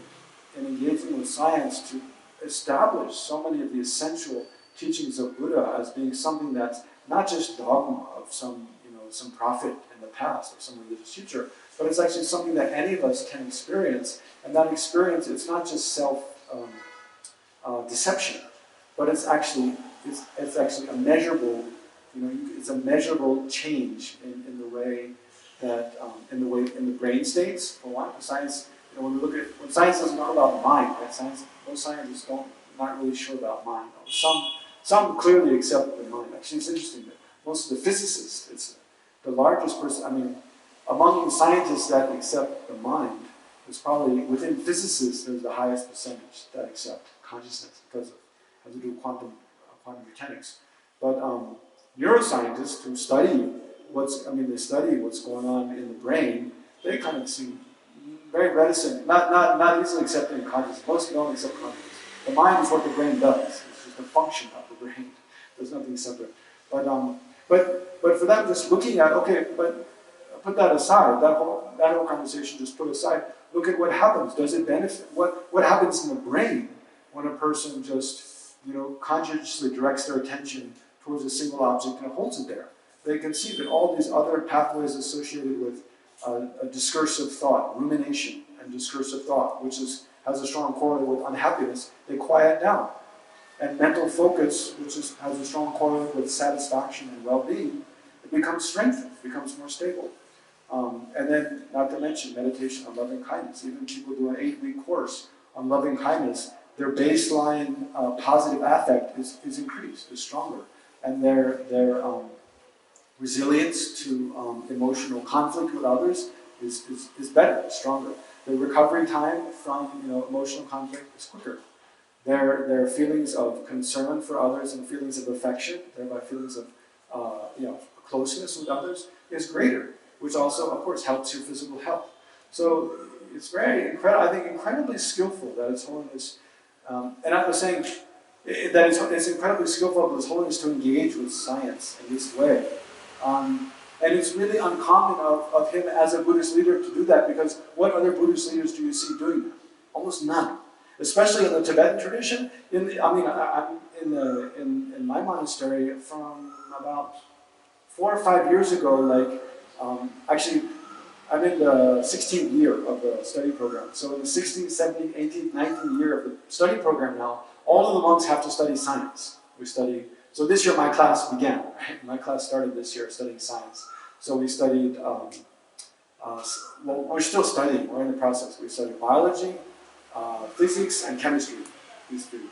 in engaging with science to establish so many of the essential teachings of Buddha as being something that's not just dogma of some, some prophet in the past or some religious teacher, but it's actually something that any of us can experience. And that experience, it's not just self-deception, but it's actually a measurable, it's a measurable change in the way that in the brain states. For one, science, when science doesn't know about mind, right? Most scientists not really sure about mind. Some clearly accept the mind. Actually, it's interesting that most of the physicists, it's the largest person. I mean, among the scientists that accept the mind, it's probably within physicists there's the highest percentage that accept consciousness because of has to do with quantum mechanics. But neuroscientists who study they study what's going on in the brain. They kind of seem very reticent, not easily accepting consciousness. Most don't accept consciousness. The mind is what the brain does. It's just a function of the brain. There's nothing separate. But for them, just looking at but put that aside. That whole conversation just put aside. Look at what happens. Does it benefit? What happens in the brain when a person just consciously directs their attention towards a single object and holds it there? They can see that all these other pathways associated with a discursive thought, rumination and discursive thought, which has a strong correlate with unhappiness, they quiet down. And mental focus, which has a strong correlate with satisfaction and well-being, it becomes strengthened, becomes more stable. And then, not to mention, meditation on loving kindness. Even people do an 8-week course on loving kindness, their baseline positive affect is increased, is stronger. And their resilience to emotional conflict with others is better, stronger. The recovery time from emotional conflict is quicker. Their feelings of concern for others and feelings of affection, thereby feelings of closeness with others, is greater, which also, of course, helps your physical health. So it's very incredible. I think incredibly skillful that His Holiness, and I was saying that it's incredibly skillful of His Holiness to engage with science in this way. And it's really uncommon of him as a Buddhist leader to do that, because what other Buddhist leaders do you see doing that? Almost none. Especially in the Tibetan tradition. I'm in my monastery from about 4 or 5 years ago. Actually, I'm in the 16th year of the study program. So in the 16th, 17th, 18th, 19th year of the study program now, all of the monks have to study science. We study. So this year my class began, right? My class started this year studying science. So we studied, we're still studying, we're in the process. We studied biology, physics, and chemistry, these three,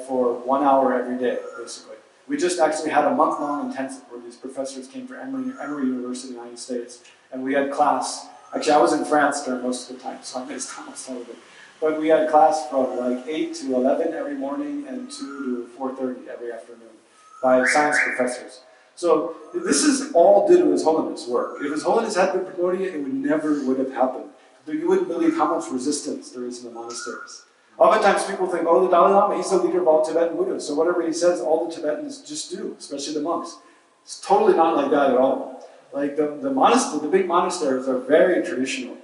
for 1 hour every day, basically. We just actually had a month-long intensive where these professors came from Emory University in the United States, and we had class. Actually, I was in France during most of the time, so I missed almost all of it. But we had class from 8 to 11 every morning and 2 to 4:30 every afternoon by science professors. So this is all due to His Holiness' work. If His Holiness had been promoting it, it never would have happened. You wouldn't believe how much resistance there is in the monasteries. Oftentimes people think, the Dalai Lama, he's the leader of all Tibetan Buddhists, so whatever he says, all the Tibetans just do, especially the monks. It's totally not like that at all. The big monasteries are very traditional.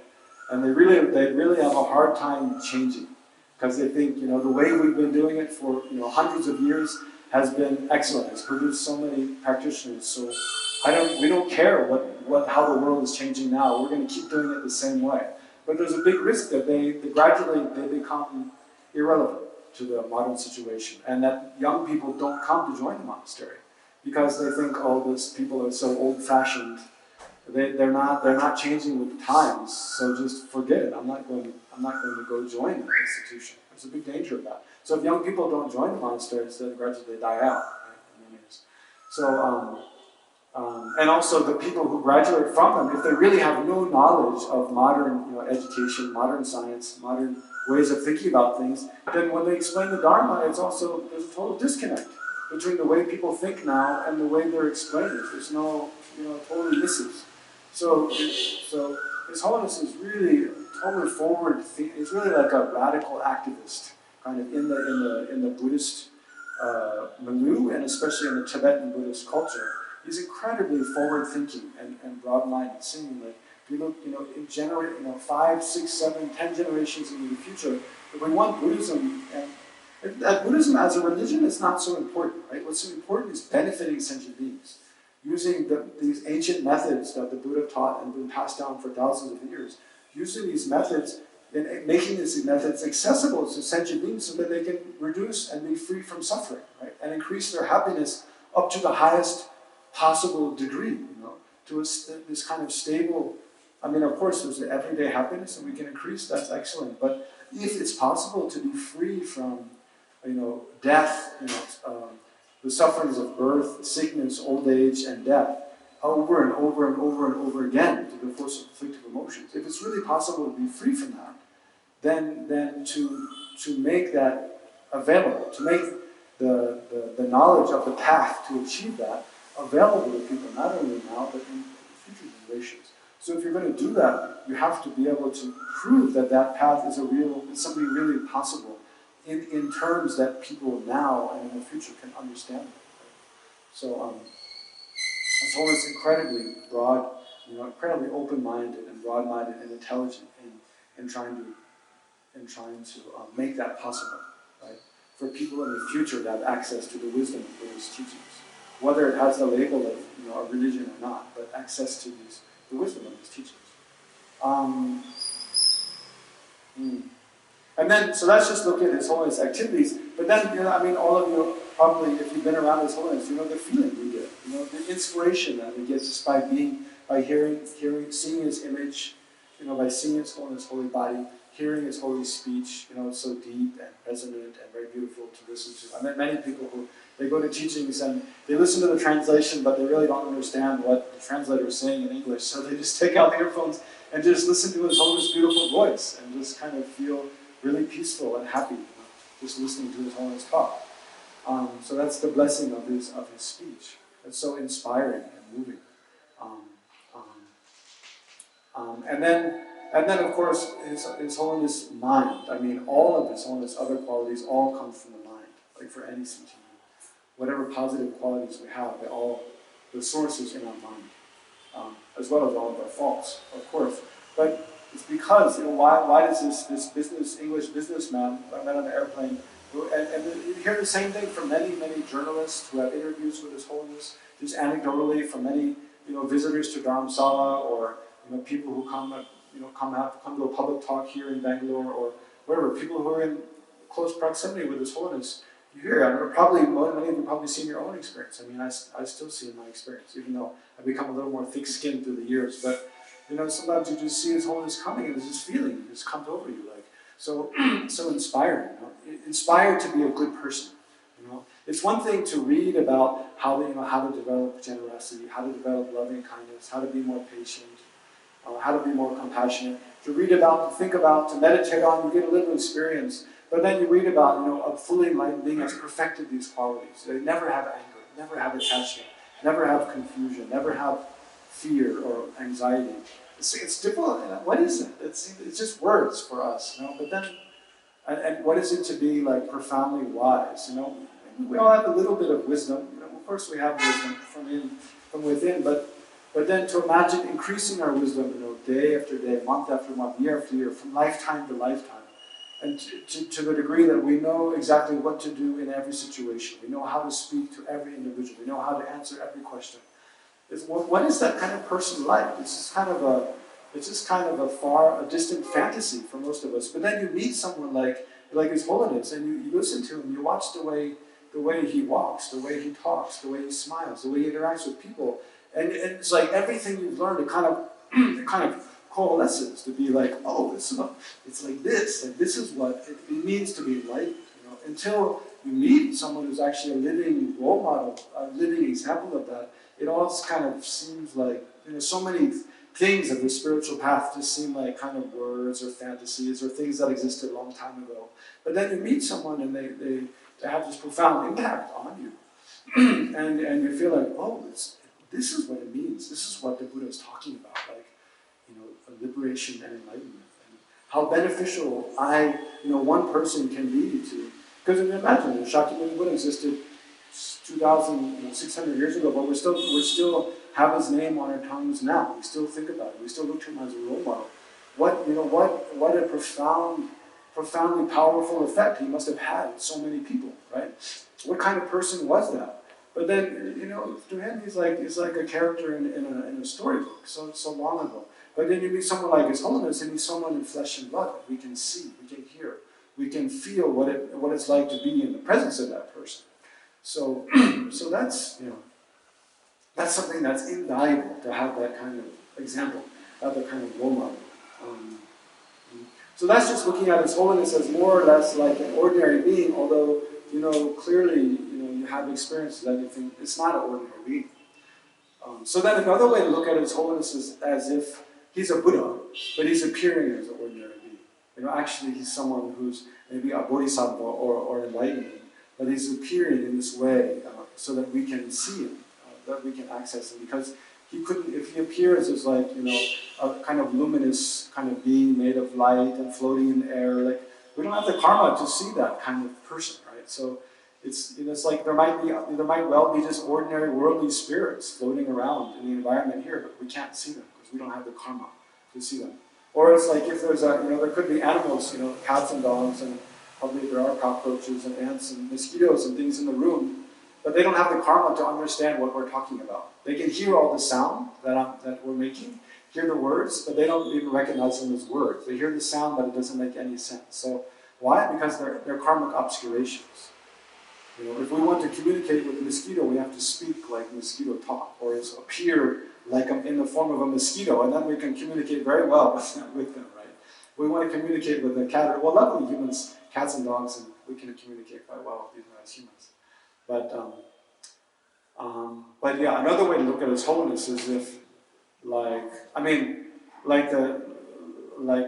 And they really have a hard time changing, because they think the way we've been doing it for hundreds of years has been excellent. It's produced so many practitioners. So we don't care how the world is changing now. We're going to keep doing it the same way. But there's a big risk that they gradually become irrelevant to the modern situation, and that young people don't come to join the monastery because they think, these people are so old-fashioned. They're not changing with the times, so just forget it. I'm not going to go join the institution. There's a big danger of that. So if young people don't join the monasteries, then gradually they die out. Right? So and also the people who graduate from them, if they really have no knowledge of modern education, modern science, modern ways of thinking about things, then when they explain the Dharma, there's a total disconnect between the way people think now and the way they're explaining it. There's no, totally misses. So His Holiness is really totally forward. He's really like a radical activist, kind of in the Buddhist milieu, and especially in the Tibetan Buddhist culture. He's incredibly forward-thinking and broad-minded, seeing if you look, in 5, 6, 7, 10 generations into the future, if we want Buddhism, and Buddhism as a religion is not so important, right? What's so important is benefiting sentient beings. Using these ancient methods that the Buddha taught and been passed down for thousands of years, using these methods and making these methods accessible to sentient beings so that they can reduce and be free from suffering, right? And increase their happiness up to the highest possible degree, to this kind of stable. I mean, of course, there's the everyday happiness, and we can increase. That's excellent. But if it's possible to be free from, death, the sufferings of birth, sickness, old age, and death, over and over and over and over again, to the force of afflictive emotions. If it's really possible to be free from that, then to make that available, to make the knowledge of the path to achieve that available to people, not only now, but in future generations. So if you're going to do that, you have to be able to prove that that path is something really possible in terms that people now and in the future can understand. Right? So His Holiness is incredibly broad, incredibly open-minded and broad-minded and intelligent in trying to make that possible, right? For people in the future to have access to the wisdom of Buddha's teachings, whether it has the label of a religion or not, but access to the wisdom of his teachings. And then, so let's just look at His Holiness activities. But then, all of you probably, if you've been around His Holiness, the feeling we get, the inspiration that we get just by hearing, seeing His image, by seeing His Holiness' holy body, hearing His holy speech. It's so deep and resonant and very beautiful to listen to. I met many people who they go to teachings and they listen to the translation, but they really don't understand what the translator is saying in English. So they just take out the earphones and just listen to His Holiness' beautiful voice and just kind of feel really peaceful and happy, just listening to His Holiness talk. So that's the blessing of his speech. It's so inspiring and moving. And then of course His Holiness mind. All of His Holiness other qualities all come from the mind, like for any sentient being. Whatever positive qualities we have, the source is in our mind, as well as all of our faults, of course. But it's because, why does this English businessman I met on the airplane, and you hear the same thing from many, many journalists who have interviews with His Holiness, just anecdotally from many, visitors to Dharamsala, or, people who come to a public talk here in Bangalore, or wherever, people who are in close proximity with His Holiness. You hear, many of you probably seen your own experience. I still see in my experience, even though I've become a little more thick-skinned through the years, but sometimes you just see His Holiness coming, and there's this feeling that just comes over you, so inspiring. Inspired to be a good person. It's one thing to read about how to develop generosity, how to develop loving kindness, how to be more patient, how to be more compassionate. To read about, to think about, to meditate on, you get a little experience. But then you read about, a fully enlightened being has perfected these qualities. They never have anger, never have attachment, never have confusion, never have fear or anxiety. It's difficult. What is it? It's just words for us, But then, and what is it to be profoundly wise? We all have a little bit of wisdom. Of course, we have wisdom from within. But then to imagine increasing our wisdom, day after day, month after month, year after year, from lifetime to lifetime, and to the degree that we know exactly what to do in every situation. We know how to speak to every individual. We know how to answer every question. What is that kind of person like? It's just kind of a distant fantasy for most of us. But then you meet someone like His Holiness, and you listen to him. You watch the way he walks, the way he talks, the way he smiles, the way he interacts with people, and it's like everything you've learned. It kind of coalesces to be like, oh, it's like this, and this is what it means to be enlightened. Until you meet someone who's actually a living role model, a living example of that, it all kind of seems like, so many things of the spiritual path just seem like kind of words or fantasies or things that existed a long time ago. But then you meet someone and they have this profound impact on you. and you feel like, oh, this is what it means. This is what the Buddha is talking about, liberation and enlightenment. And how beneficial one person can be to, because imagine, Shakyamuni Buddha existed 2,600 years ago, but we're still have his name on our tongues now. We still think about it. We still look to him as a role model. What a profoundly powerful effect he must have had on so many people, right? What kind of person was that? But then, to him, he's like a character in a storybook, so long ago. But then you meet someone like His Holiness, and he's someone in flesh and blood that we can see, we can hear, we can feel what it's like to be in the presence of that person. So, so that's something that's invaluable to have that kind of example, have that kind of role model. So that's just looking at His Holiness as more or less like an ordinary being, although clearly you have experiences that you think it's not an ordinary being. So then another way to look at His Holiness is as if he's a Buddha, but he's appearing as an ordinary being. Actually he's someone who's maybe a bodhisattva or enlightened, but he's appearing in this way so that we can see him, that we can access him. Because he couldn't, if he appears as like, a kind of luminous kind of being made of light and floating in the air, like we don't have the karma to see that kind of person, right? So it's like there might well be just ordinary worldly spirits floating around in the environment here, but we can't see them because we don't have the karma to see them. Or it's like if there's there could be animals, cats and dogs, and probably there are cockroaches and ants and mosquitoes and things in the room, but they don't have the karma to understand what we're talking about. They can hear all the sound that we're making, hear the words, but they don't even recognize them as words. They hear the sound, but it doesn't make any sense. So why? Because they're karmic obscurations. If we want to communicate with a mosquito, we have to speak like mosquito talk, or appear like in the form of a mosquito, and then we can communicate very well with them, right? We want to communicate with a cat. Well, luckily humans, cats and dogs, and we can communicate quite well even as humans. But yeah, another way to look at His Holiness is if, like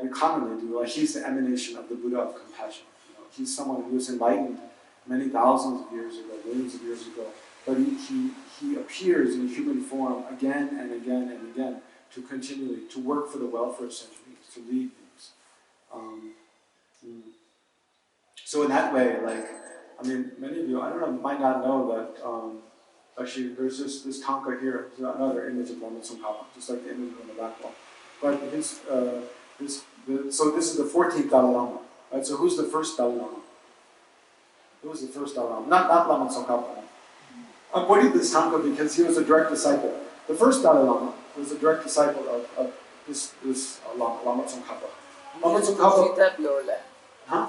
we commonly do, like he's the emanation of the Buddha of compassion. He's someone who was enlightened many thousands of years ago, millions of years ago, but he appears in human form again and again and again to continually, to work for the welfare of sentient beings, to lead beings. So in that way, many of you, I don't know, might not know that actually there's this tanka here, another image of Lama Tsongkhapa, just like the image on the back wall. But so this is the 14th Dalai Lama, right? So who's the first Dalai Lama? Who was the first Dalai Lama? Not Lama Tsongkhapa. I'm pointing this tanka because he was a direct disciple. The first Dalai Lama was a direct disciple of this Lama Tsongkhapa. Lama Tsongkhapa. Pure land. Huh?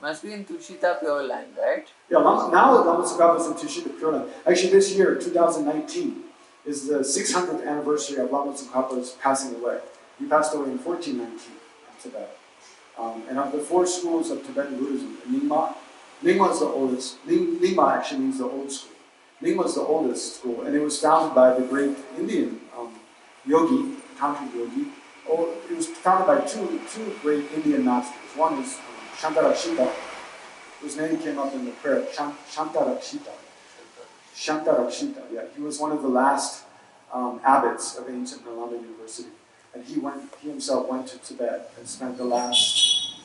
Must be in Tushita Pure Land, right? Yeah, now Lama Tsongkhapa is in Tushita Pure Land. Actually, this year, 2019, is the 600th anniversary of Lama Tsongkhapa's passing away. He passed away in 1419 in Tibet. And of the 4 schools of Tibetan Buddhism, Nyingma is the oldest. Nyingma actually means the old school. Nyingma is the oldest school, and it was founded by the great Indian yogi, tantric yogi. It was founded by two great Indian masters. One is Shantarakshita, whose name came up in the prayer, Shantarakshita. Shantarakshita, yeah. He was one of the last abbots of ancient Nalanda University. And he himself went to Tibet and spent the last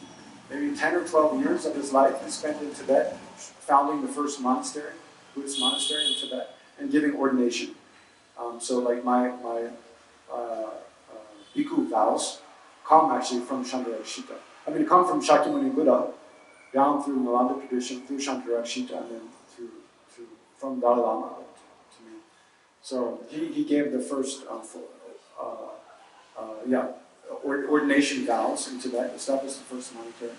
maybe 10 or 12 years of his life he spent in Tibet, founding the first monastery, Buddhist monastery in Tibet, and giving ordination. So like my bhikkhu vows come actually from Shantarakshita. Come from Shakyamuni Buddha, down through Nalanda tradition, through Shantarakshita, and then from Dalai Lama to me. So he gave the first ordination vows in Tibet, established the first monastery,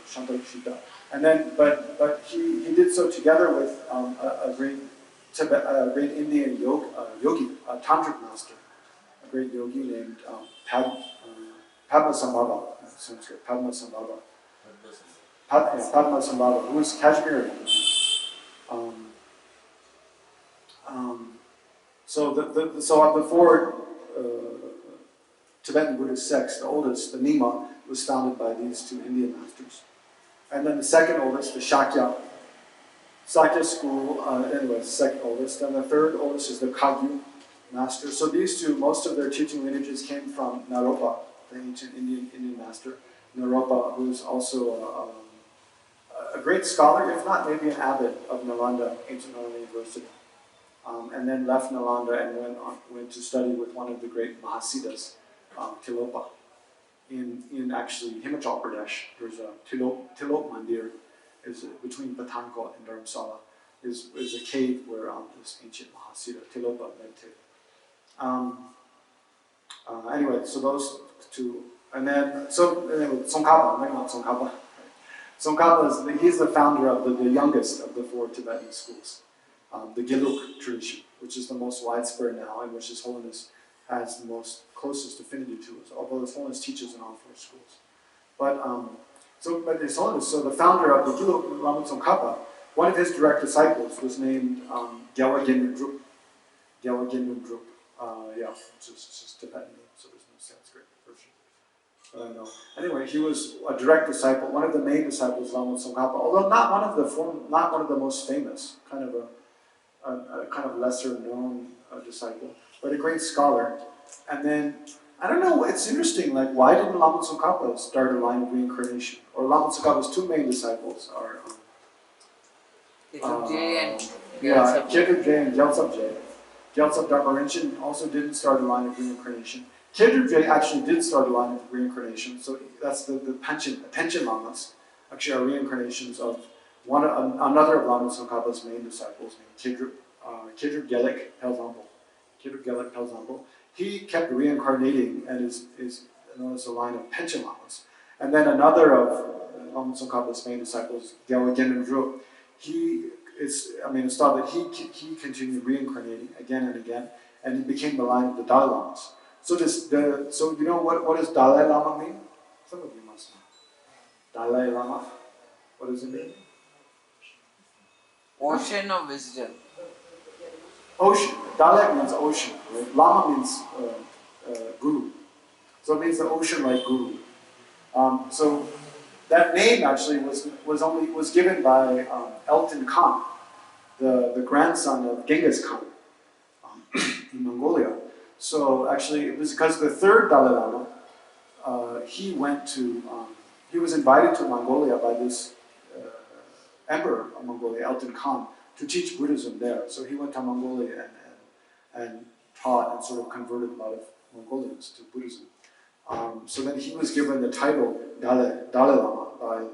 Shantarakshita. And then, but he did so together with a great Indian yogi, a tantric master, a great yogi named Padmasambhava, Sanskrit, Padmasambhava. Padmasambhava, who was Kashmiri. So of the 4 Tibetan Buddhist sects, the oldest, the Nyingma, was founded by these 2 Indian masters. And then the second oldest, the Shakya school, second oldest. And the third oldest is the Kagyu master. So these 2, most of their teaching lineages came from Naropa, the ancient Indian master. Naropa, who's also a great scholar, if not maybe an abbot of Nalanda, ancient Nalanda University. and then left Nalanda and went to study with one of the great Mahasiddhas, Tilopa, in actually Himachal Pradesh. There's a Tilop Mandir, is between Pathankot and Dharamsala, is a cave where this ancient Mahasiddha Tilopa meditated. Anyway, so those two, and then Tsongkhapa, I'm talking about Tsongkhapa. Tsongkhapa he's the founder of the youngest of the 4 Tibetan schools, the Gelug tradition, which is the most widespread now, and which His Holiness has the most closest affinity to us, although His Holiness teaches in all 4 schools. But His Holiness, so the founder of the Gelug, Lama Tsongkhapa, one of his direct disciples was named Gyalwa Genru Drup. Gyalwa Genru Drup. It's just Tibetan name, so there's no Sanskrit version. But I know. Anyway, he was a direct disciple, one of the main disciples of Lama Tsongkhapa, although not one of the most famous, kind of a kind of lesser known disciple, but a great scholar. And then I don't know. It's interesting. Like, why didn't Lama Tsongkhapa start a line of reincarnation? Or Lama Tsongkhapa's 2 main disciples are Khedrup Je and Gyaltsab Je. Gyaltsab Dharma Rinchen also didn't start a line of reincarnation. Khedrup Je actually did start a line of reincarnation. So that's the Panchen Lamas. Actually, are reincarnations of another of Lama Tsongkhapa's main disciples named Khedrup Gelek Pelzambo. Khedrup Gelek Pelzambo. He kept reincarnating and is known as a line of Panchen Lamas. And then another of Lama Tsongkhapa's main disciples, Gyalwa Genru Drup, it's thought that he continued reincarnating again and again, and he became the line of the Dalai Lamas. So you know what does Dalai Lama mean? Some of you must know. Dalai Lama. What does it mean? Ocean of wisdom. Ocean. Dalai means ocean. Right? Lama means guru. So it means the ocean like guru. So that name actually was given by Elton Khan, the grandson of Genghis Khan in Mongolia. So actually, it was because the 3rd Dalai Lama, he was invited to Mongolia by this emperor of Mongolia, Elton Khan, to teach Buddhism there. So he went to Mongolia and taught and sort of converted a lot of Mongolians to Buddhism. So then he was given the title Dalai Lama by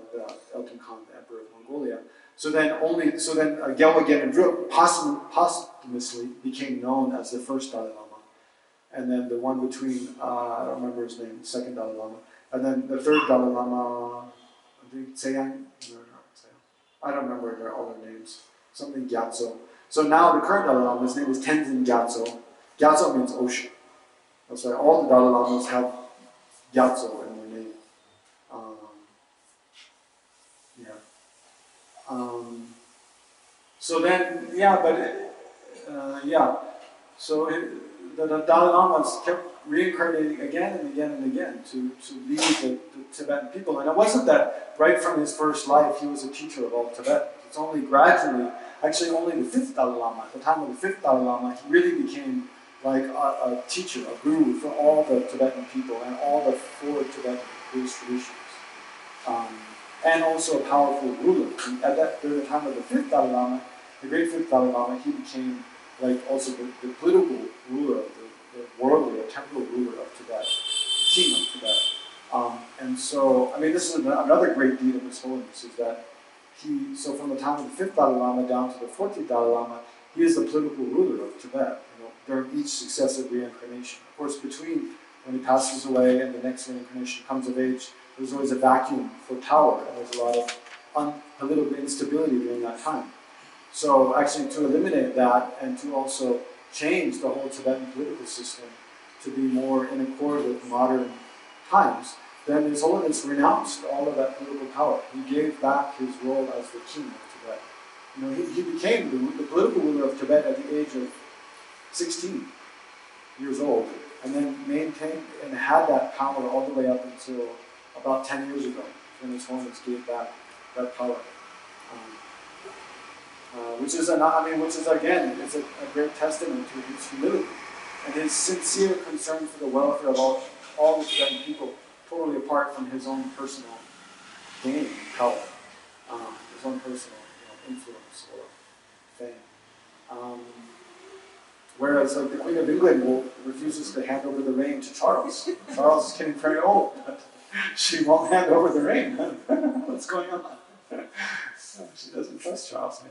Elton Khan, the emperor of Mongolia. So then Gyalwa Genru Drup posthumously became known as the 1st Dalai Lama. And then the one between, I don't remember his name, the 2nd Dalai Lama. And then the 3rd Dalai Lama, I think Tseyang? No, not Tseyang. I don't remember all their names. Something Gyatso. So now the current Dalai Lama, his name is Tenzin Gyatso. Gyatso means ocean. That's why all the Dalai Lamas have Gyatso in their name. So the Dalai Lamas kept reincarnating again and again and again to lead the Tibetan people. And it wasn't that right from his first life he was a teacher of all Tibet. It's only gradually, actually only the 5th Dalai Lama, at the time of the 5th Dalai Lama, he really became like a teacher, a guru for all the Tibetan people and all the 4 Tibetan Buddhist traditions. And also a powerful ruler. And during the time of the 5th Dalai Lama, the great 5th Dalai Lama, he became like also the political ruler of the worldly, or temporal ruler of Tibet, the king of Tibet. And so, this is another great deed of His Holiness, is that so from the time of the 5th Dalai Lama down to the 14th Dalai Lama, he is the political ruler of Tibet, during each successive reincarnation. Of course, between when he passes away and the next reincarnation comes of age, there's always a vacuum for power, and there's a lot of political instability during that time. So actually, to eliminate that and to also change the whole Tibetan political system to be more in accord with modern times, then His Holiness renounced all of that political power. He gave back his role as the king of Tibet. He became the political ruler of Tibet at the age of 16 years old, and then maintained and had that power all the way up until about 10 years ago, when His Holiness gave back that power. Which is again, it's a great testament to his humility and his sincere concern for the welfare of all the Tibetan people, totally apart from his own personal gain, power, his own personal influence or fame. Whereas like the Queen of England refuses to hand over the reign to Charles. Charles is getting very old, but she won't hand over the reign. What's going on? She doesn't trust Charles.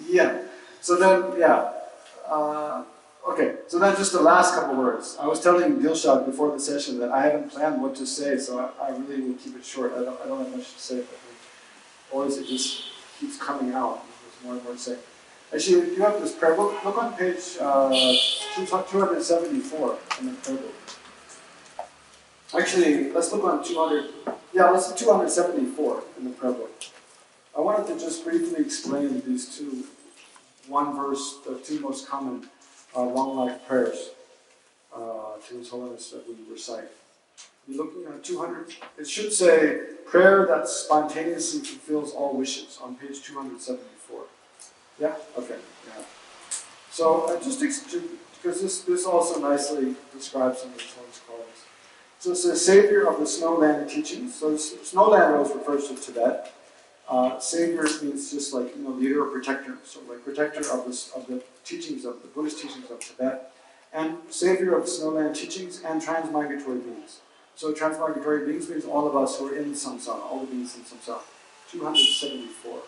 Yeah. So then, yeah. Okay. So then, just the last couple words. I was telling Dilshad before the session that I haven't planned what to say, so I really will keep it short. I don't have much to say, but always it just keeps coming out. There's more and more to say. Actually, if you have this prayer, look on page 274 in the prayer book. Actually, let's look on 274 in the prayer book. I wanted to just briefly explain these one verse, the two most common long life prayers to His Holiness that we recite. You're looking at 200, it should say, prayer that spontaneously fulfills all wishes on page 274. Yeah? Okay. Yeah. So, because this also nicely describes some of the Holiness qualities. So it says, Savior of the Snowland teachings. So Snowland always refers to Tibet. Savior means just like, leader or protector. So like protector of the teachings of the Buddhist teachings of Tibet. And Savior of the Snowland teachings and transmigratory beings. So transmigratory beings means all of us who are in samsara, all the beings in samsara. 274.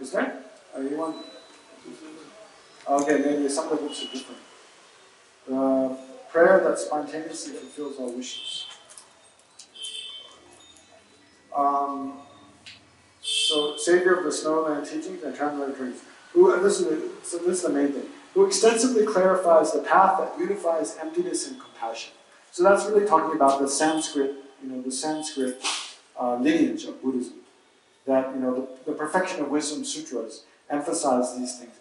Is that? Are you on? Okay, maybe some of the books are different. Prayer that spontaneously fulfills our wishes. So, Savior of the Snowland teachings and transmigratory beings. This is the main thing. Who extensively clarifies the path that unifies emptiness and compassion. So that's really talking about the Sanskrit, lineage of Buddhism. That, the Perfection of Wisdom Sutras emphasize these things.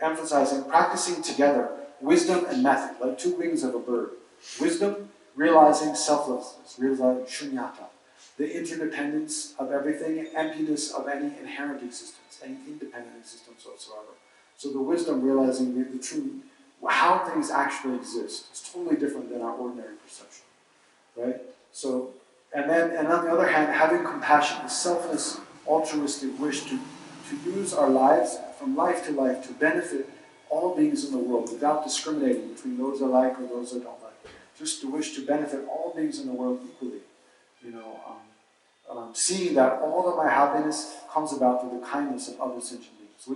Emphasizing practicing together wisdom and method, like two wings of a bird. Wisdom, realizing selflessness, realizing shunyata, the interdependence of everything, emptiness of any inherent existence, any independent existence whatsoever. So the wisdom realizing the true, how things actually exist is totally different than our ordinary perception, right? So, and on the other hand, having compassion, a selfless, altruistic wish to use our lives from life to life to benefit all beings in the world without discriminating between those I like or those I don't like. Just to wish to benefit all beings in the world equally. Seeing that all of my happiness comes about through the kindness of other sentient beings.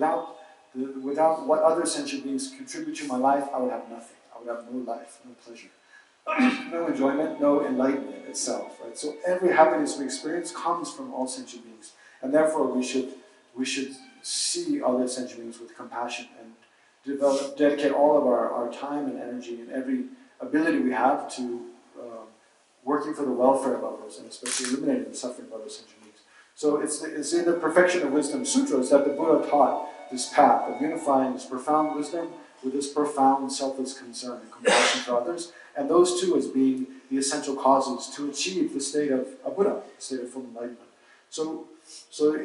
Without what other sentient beings contribute to my life, I would have nothing. I would have no life, no pleasure, no enjoyment, no enlightenment itself. Right? So every happiness we experience comes from all sentient beings, and therefore we should see other sentient beings with compassion and dedicate all of our time and energy and every ability we have to working for the welfare of others, and especially eliminating the suffering of other sentient beings. So it's in the Perfection of Wisdom Sutras that the Buddha taught this path of unifying this profound wisdom with this profound selfless concern and compassion for others, and those two as being the essential causes to achieve the state of a Buddha, the state of full enlightenment. So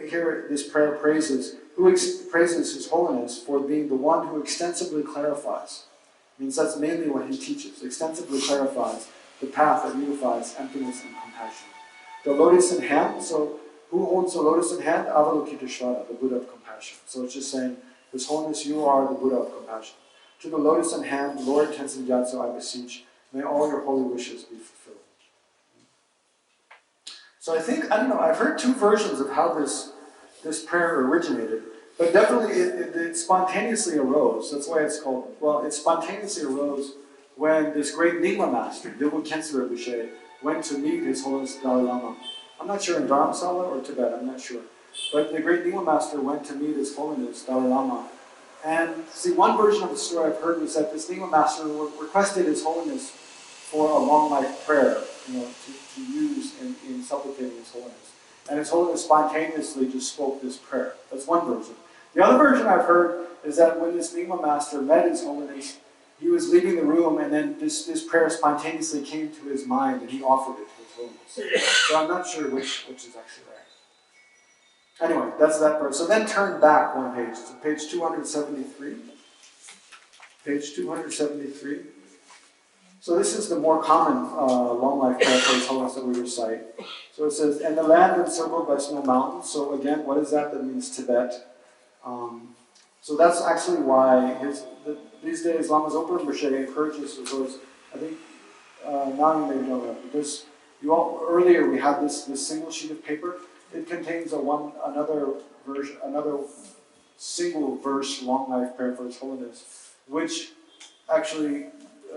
here this prayer praises His Holiness for being the one who extensively clarifies. It means that's mainly what he teaches, extensively clarifies the path that unifies emptiness and compassion. The lotus in hand, so who holds the lotus in hand? Avalokiteshvara, the Buddha of compassion. So it's just saying, His Holiness, you are the Buddha of compassion. To the lotus in hand, Lord Tenzin Legtsok, I beseech, may all your holy wishes be fulfilled. So I've heard two versions of how this prayer originated, but definitely it spontaneously arose. That's why it's called, it spontaneously arose when this great Nyingma master, Dilbu Khyentse Rinpoche, went to meet His Holiness the Dalai Lama. I'm not sure in Dharamsala or Tibet, I'm not sure. But the great Nyingma master went to meet His Holiness Dalai Lama. And see, one version of the story I've heard was that this Nyingma master requested His Holiness for a long life prayer, to use in supplicating His Holiness. And His Holiness spontaneously just spoke this prayer. That's one version. The other version I've heard is that when this Nyingma master met His Holiness, he was leaving the room, and then this prayer spontaneously came to his mind, and he offered it to His Holiness. So I'm not sure which is actually right. Anyway, that's that part. So then turn back one page to page 273. Page 273. So this is the more common long life prayer for His Holiness that we recite. So it says, "And the land encircled by snow mountains." So again, what is that? That means Tibet. So that's actually why these days Lama Zopa Rinpoche encourages those. I think now you maybe don't know, because earlier we had this single sheet of paper. It contains another single verse long life prayer for His Holiness, which actually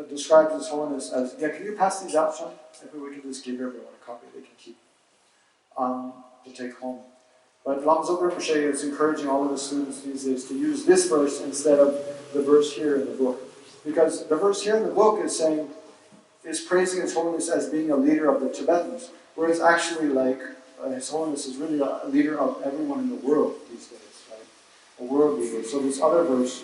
describes His Holiness as, yeah, can you pass these out, Sean? Maybe we can just give everyone a copy they can keep to take home. But Lama Zopa Rinpoche is encouraging all of the students these days to use this verse instead of the verse here in the book. Because the verse here in the book is praising His Holiness as being a leader of the Tibetans, whereas actually His Holiness is really a leader of everyone in the world these days, right? A world leader. So this other verse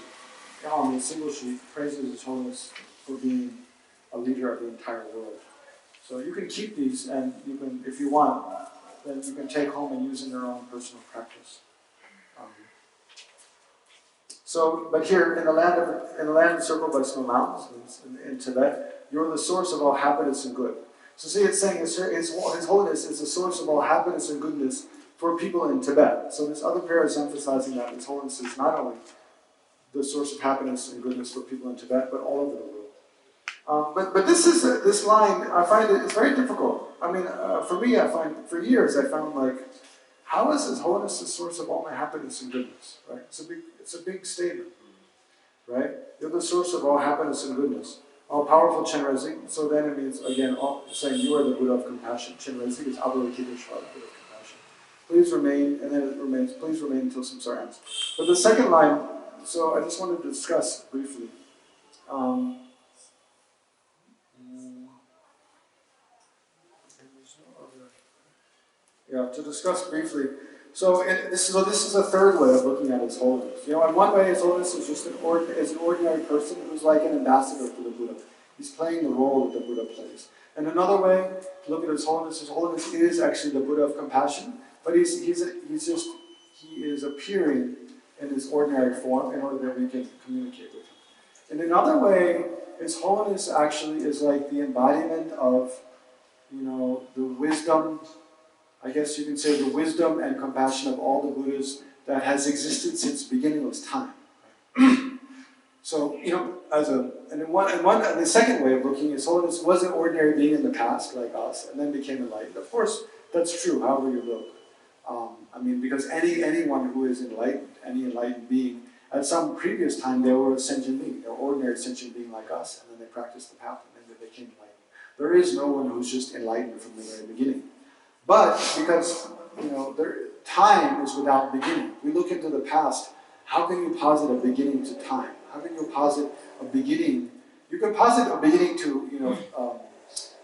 on the single sheet praises His Holiness for being a leader of the entire world. So you can keep these, and you can, if you want, then you can take home and use in your own personal practice. But here in the land encircled by snow mountains in Tibet, you're the source of all happiness and good. So see, it's saying His Holiness is the source of all happiness and goodness for people in Tibet. So this other prayer is emphasizing that His Holiness is not only the source of happiness and goodness for people in Tibet, but all over the world. But this line, I find it's very difficult. I mean, for me, for years I found how is His Holiness the source of all my happiness and goodness? Right? It's a big statement, right? You're the source of all happiness and goodness. All powerful Chenrezig. So then it means again saying you are the Buddha of compassion. Chenrezig is Avalokiteshvara, Buddha of compassion. Please remain, and then it remains. Please remain until samsara ends. But the second line. So I just wanted to discuss briefly. To discuss briefly. So this is a third way of looking at His Holiness. In one way, His Holiness is just an ordinary person who's like an ambassador for the Buddha. He's playing the role that the Buddha plays. And another way to look at His Holiness is actually the Buddha of compassion, but he is appearing in His ordinary form in order that we can communicate with Him. In another way, His Holiness actually is like the embodiment of, the wisdom. I guess you can say the wisdom and compassion of all the Buddhas that has existed since beginningless time. So, the second way of looking, His Holiness was an ordinary being in the past, like us, and then became enlightened. Of course, that's true, however you look. Because anyone who is enlightened, any enlightened being, at some previous time they were a sentient being, they were ordinary sentient being like us, and then they practiced the path, and then they became enlightened. There is no one who's just enlightened from the very beginning. But because time is without beginning, we look into the past. How can you posit a beginning to time? How can you posit a beginning? You can posit a beginning to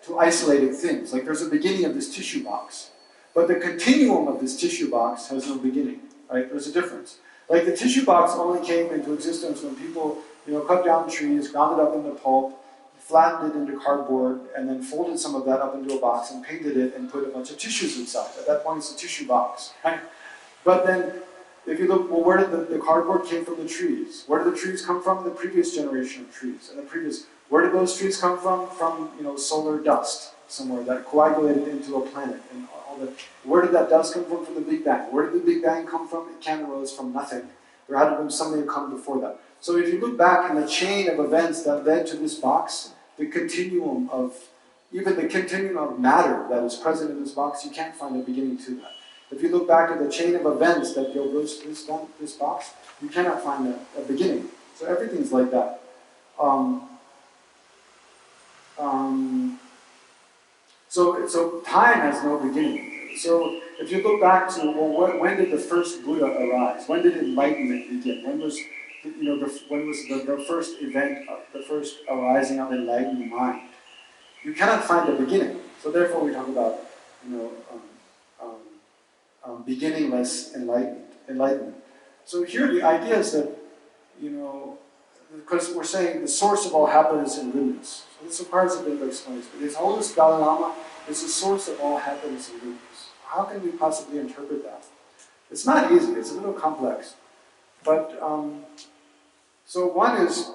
to isolated things. Like there's a beginning of this tissue box, but the continuum of this tissue box has no beginning. Right? There's a difference. Like the tissue box only came into existence when people cut down trees, ground it up into pulp, flattened it into cardboard, and then folded some of that up into a box and painted it and put a bunch of tissues inside. At that point, it's a tissue box. Right? But then, if you look, well, where did the cardboard came from? The trees. Where did the trees come from? The previous generation of trees. And where did those trees come from? From solar dust somewhere that coagulated into a planet. And where did that dust come from? From the Big Bang. Where did the Big Bang come from? It can't arose from nothing. There had to be something to come before that. So if you look back in the chain of events that led to this box, the continuum of matter that is present in this box, you can't find a beginning to that. If you look back at the chain of events that goes to this box, you cannot find a beginning. So everything's like that. So time has no beginning. So if you look back to, when did the first Buddha arise? When did enlightenment begin? When was the first event, the first arising of enlightened mind? You cannot find a beginning. So therefore we talk about, beginningless enlightenment. So here the idea is that, because we're saying the source of all happiness and goodness. So this requires a bit of explanation. But His Holiness the Dalai Lama is the source of all happiness and goodness. How can we possibly interpret that? It's not easy. It's a little complex. But so one is,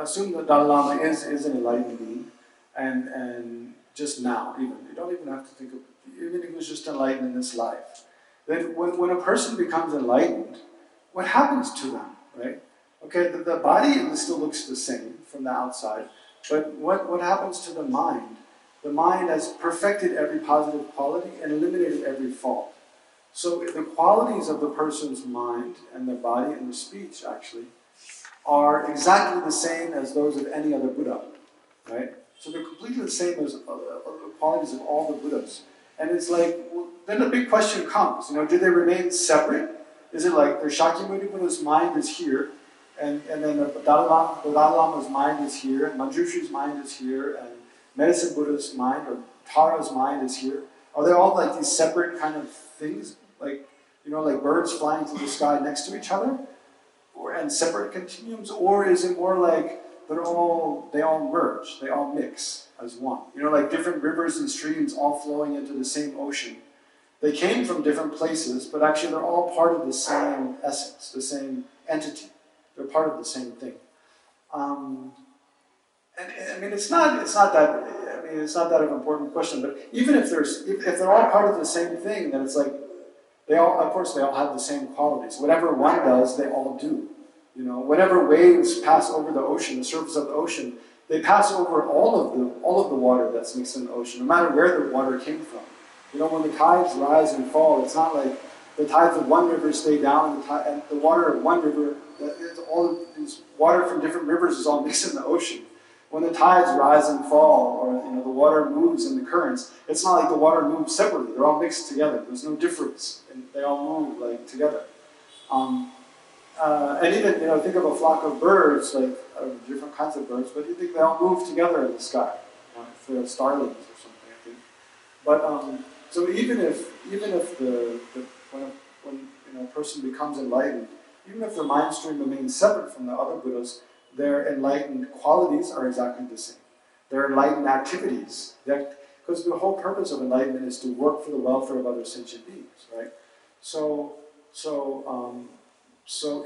assume that Dalai Lama is an enlightened being, and just now, even you don't even have to think of, even if he was just enlightened in this life. Then when a person becomes enlightened, what happens to them, right? Okay, the body still looks the same from the outside, but what happens to the mind? The mind has perfected every positive quality and eliminated every fault. So the qualities of the person's mind and their body and their speech, actually, are exactly the same as those of any other Buddha, right? So they're completely the same as the qualities of all the Buddhas. And it's like, well, then the big question comes, do they remain separate? Is it like the Shakyamuni Buddha's mind is here, and then the Dalai Lama's mind is here, and Manjushi's mind is here, and Medicine Buddha's mind, or Tara's mind is here? Are they all like these separate kind of things? Like, like birds flying through the sky next to each other? And separate continuums? Or is it more like they all merge, they all mix as one? Like different rivers and streams all flowing into the same ocean. They came from different places, but actually they're all part of the same essence, the same entity. They're part of the same thing. And I mean, it's not that of an important question. But even if they're all part of the same thing, then it's like of course, they all have the same qualities. Whatever one does, they all do. Whatever waves pass over the ocean, the surface of the ocean, they pass over all of the water that's mixed in the ocean, no matter where the water came from. When the tides rise and fall, it's not like the tides of one river stay down and the water of one river, all of this water from different rivers is all mixed in the ocean. When the tides rise and fall, or the water moves in the currents, it's not like the water moves separately. They're all mixed together. There's no difference. And they all move like together. And even think of a flock of birds, like different kinds of birds, but you think they all move together in the sky. If they're starlings or something, I think. But so even if when a person becomes enlightened, even if their mind stream remains separate from the other Buddhas, their enlightened qualities are exactly the same. Their enlightened activities, because the whole purpose of enlightenment is to work for the welfare of other sentient beings, right? So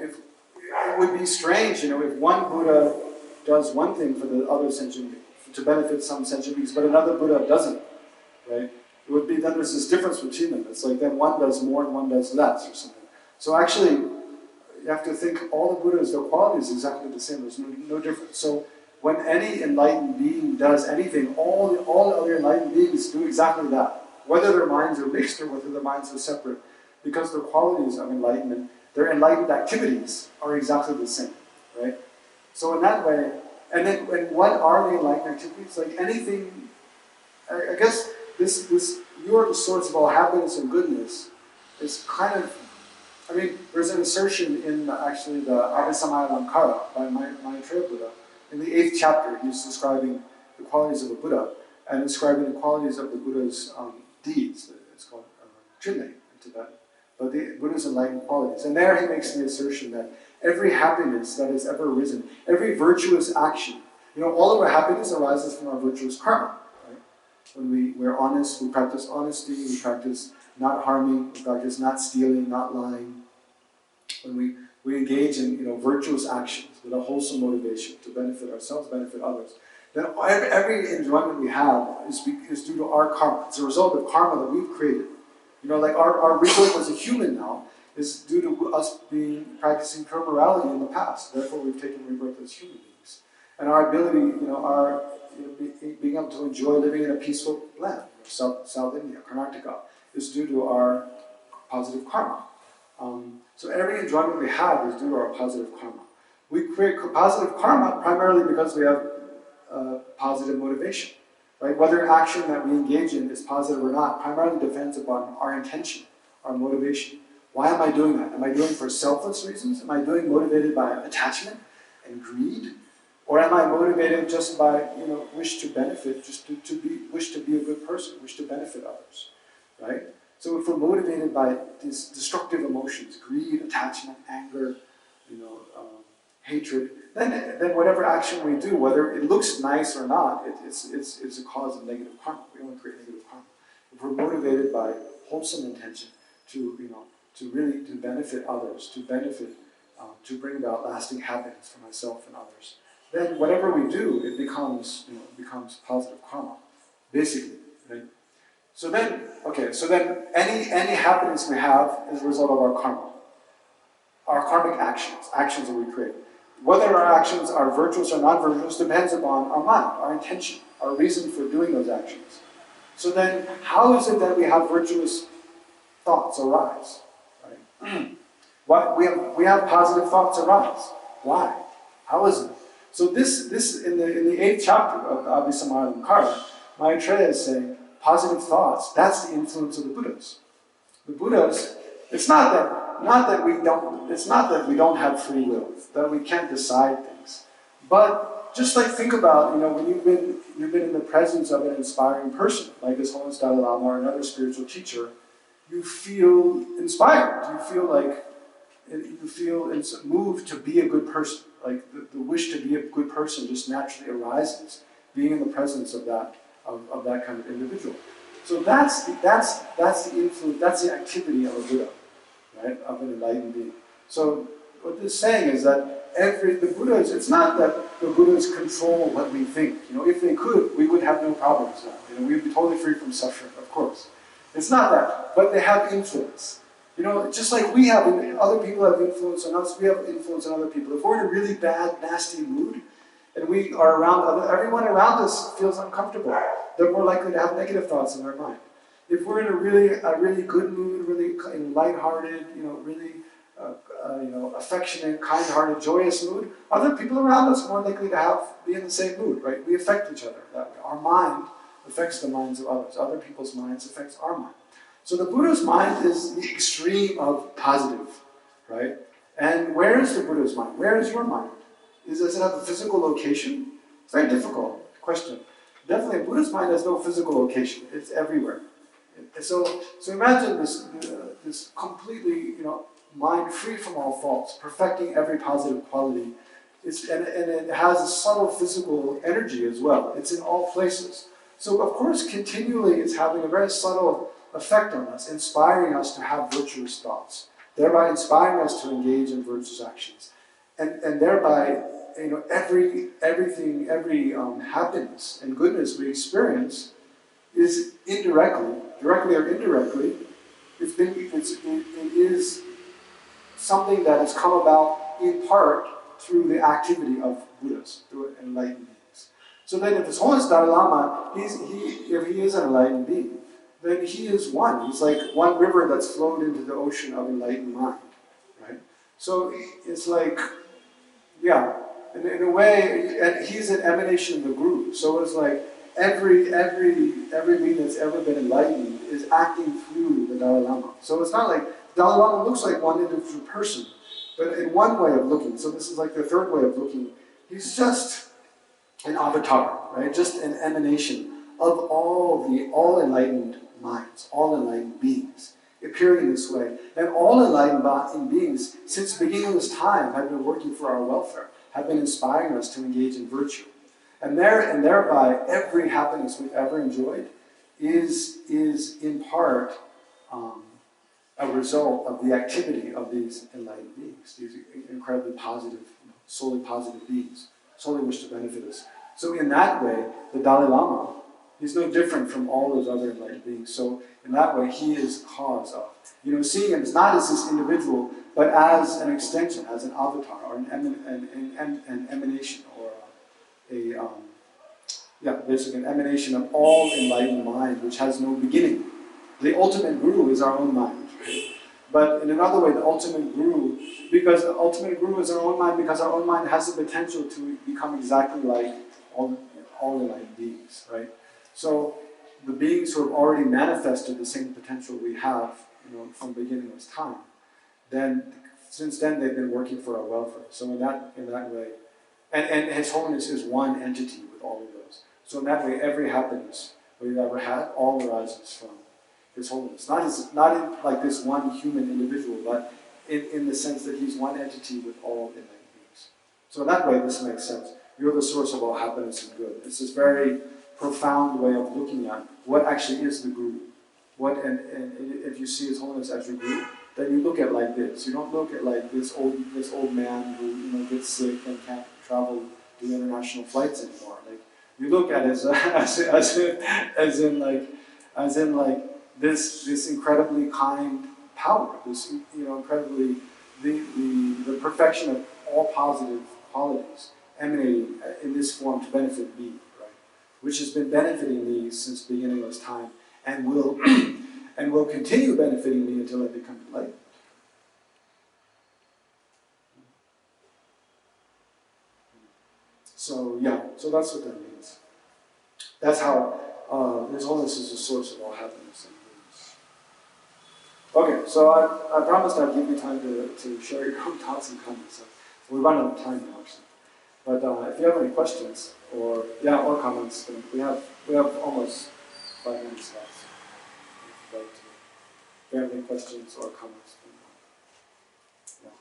if it would be strange, if one Buddha does one thing for the other sentient beings, to benefit some sentient beings, but another Buddha doesn't, right? It would be, then there's this difference between them. It's like then one does more and one does less or something. So actually, you have to think all the Buddhas, their qualities are exactly the same. There's no difference. So when any enlightened being does anything, all the other enlightened beings do exactly that. Whether their minds are mixed or whether their minds are separate, because their qualities of enlightenment, their enlightened activities are exactly the same, right? So in that way, and what are the enlightened activities? Like anything, I guess this you're the source of all happiness and goodness is kind of, there's an assertion in actually the Abhisamaya Lankara by Maitreya Buddha. In the 8th chapter, he's describing the qualities of a Buddha and describing the qualities of the Buddha's deeds. It's called Chinle in Tibetan. But the Buddha's enlightened qualities. And there he makes the assertion that every happiness that has ever arisen, every virtuous action, all of our happiness arises from our virtuous karma. Right? When we're honest, we practice honesty, we practice not harming, we practice not stealing, not lying. When we engage in virtuous actions with a wholesome motivation to benefit ourselves, benefit others, then every enjoyment we have is due to our karma. It's a result of karma that we've created. Like our rebirth as a human now is due to us practicing pure morality in the past. Therefore, we've taken rebirth as human beings. And our ability, being able to enjoy living in a peaceful land, South India, Karnataka, is due to our positive karma. So every enjoyment we have is due to our positive karma. We create positive karma primarily because we have positive motivation. Right? Whether action that we engage in is positive or not primarily depends upon our intention, our motivation. Why am I doing that? Am I doing it for selfless reasons? Am I doing motivated by attachment and greed? Or am I motivated just by wish to benefit, just wish to be a good person, wish to benefit others? Right? So if we're motivated by these destructive emotions, greed, attachment, anger, hatred, then whatever action we do, whether it looks nice or not, it's a cause of negative karma. We only create negative karma. If we're motivated by wholesome intention to benefit others, to bring about lasting happiness for myself and others, then whatever we do, it becomes, becomes positive karma, basically, right? So then, any happiness we have is a result of our karma, our karmic actions that we create. Whether our actions are virtuous or non-virtuous depends upon our mind, our intention, our reason for doing those actions. So then, how is it that we have virtuous thoughts arise? Right? We have positive thoughts arise. Why? How is it? So this in the 8th chapter of Abhisamayalankara, Maitreya is saying positive thoughts. That's the influence of the Buddhas. The Buddhas. It's not that we don't have free will, that we can't decide things. But just like think about, when you've been in the presence of an inspiring person, like His Holiness Dalai Lama or another spiritual teacher, you feel inspired. You feel moved to be a good person. Like the wish to be a good person just naturally arises, being in the presence of that kind of individual. So that's the influence. That's the activity of a Buddha, right? Of an enlightened being. So what this is saying is that the Buddhas. It's not that the Buddhas control what we think. If they could, we would have no problems now. We'd be totally free from suffering, of course. It's not that, but they have influence. Just like we have, other people have influence on us, we have influence on other people. If we're in a really bad, nasty mood, and we are everyone around us feels uncomfortable, they're more likely to have negative thoughts in their mind. If we're in a really good mood, really lighthearted, really affectionate, kind-hearted, joyous mood, other people around us are more likely to be in the same mood, right? We affect each other that way. Our mind affects the minds of others. Other people's minds affects our mind. So the Buddha's mind is the extreme of positive, right? And where is the Buddha's mind? Where is your mind? Does it have a physical location? It's a very difficult question. Definitely, a Buddha's mind has no physical location. It's everywhere. So imagine this completely, mind free from all faults, perfecting every positive quality. And it has a subtle physical energy as well. It's in all places. So of course, continually, it's having a very subtle effect on us, inspiring us to have virtuous thoughts, thereby inspiring us to engage in virtuous actions, and thereby, every happiness and goodness we experience is directly or indirectly, it is something that has come about in part through the activity of Buddhas, through enlightened beings. So then, if His Holiness Dalai Lama, if he is an enlightened being, then he is one. He's like one river that's flowed into the ocean of enlightened mind, right? So it's like, in a way, and he's an emanation of the Guru. So it's like every being that's ever been enlightened is acting through the Dalai Lama. So it's not like the Dalai Lama looks like one individual person, but in one way of looking. So this is like the third way of looking. He's just an avatar, right? Just an emanation of all enlightened minds, all enlightened beings, appearing in this way. And all enlightened beings, since the beginning of this time, have been working for our welfare, have been inspiring us to engage in virtue. And thereby, every happiness we've ever enjoyed is in part a result of the activity of these enlightened beings, these incredibly positive, solely positive beings, solely wish to benefit us. So in that way, the Dalai Lama, he's no different from all those other enlightened beings. So in that way, he is cause of. Seeing him is not as this individual, but as an extension, as an avatar, or an emanation, or basically an emanation of all enlightened mind, which has no beginning. The ultimate Guru is our own mind. Right? But in another way, the ultimate Guru, because the ultimate Guru is our own mind, because our own mind has the potential to become exactly like all enlightened beings, right? So the beings who have already manifested the same potential we have, from the beginning of this time, then since then they've been working for our welfare. So in that way, and His Holiness is one entity with all of those. So in that way, every happiness we've ever had all arises from His Holiness. Not in like this one human individual, but in the sense that He's one entity with all enlightened beings. So in that way, this makes sense. You're the source of all happiness and good. It's this very profound way of looking at what actually is the Guru. And if you see His Holiness as your Guru, then you look at like this. You don't look at like this old man who gets sick and can't travel do international flights anymore. Like you look at it as in like this incredibly kind power, this incredibly the perfection of all positive qualities emanating in this form to benefit me, right? Which has been benefiting me since beginningless time, and will and will continue benefiting me until I become enlightened. So yeah, so that's what that means. That's how His Holiness is the source of all happiness and goodness. Okay, so I promised I'd give you time to share your own thoughts and comments. So we run out of time now, actually. But if you have any questions or comments, then we have almost 5 minutes left. So if you'd like to, if you have any questions or comments, then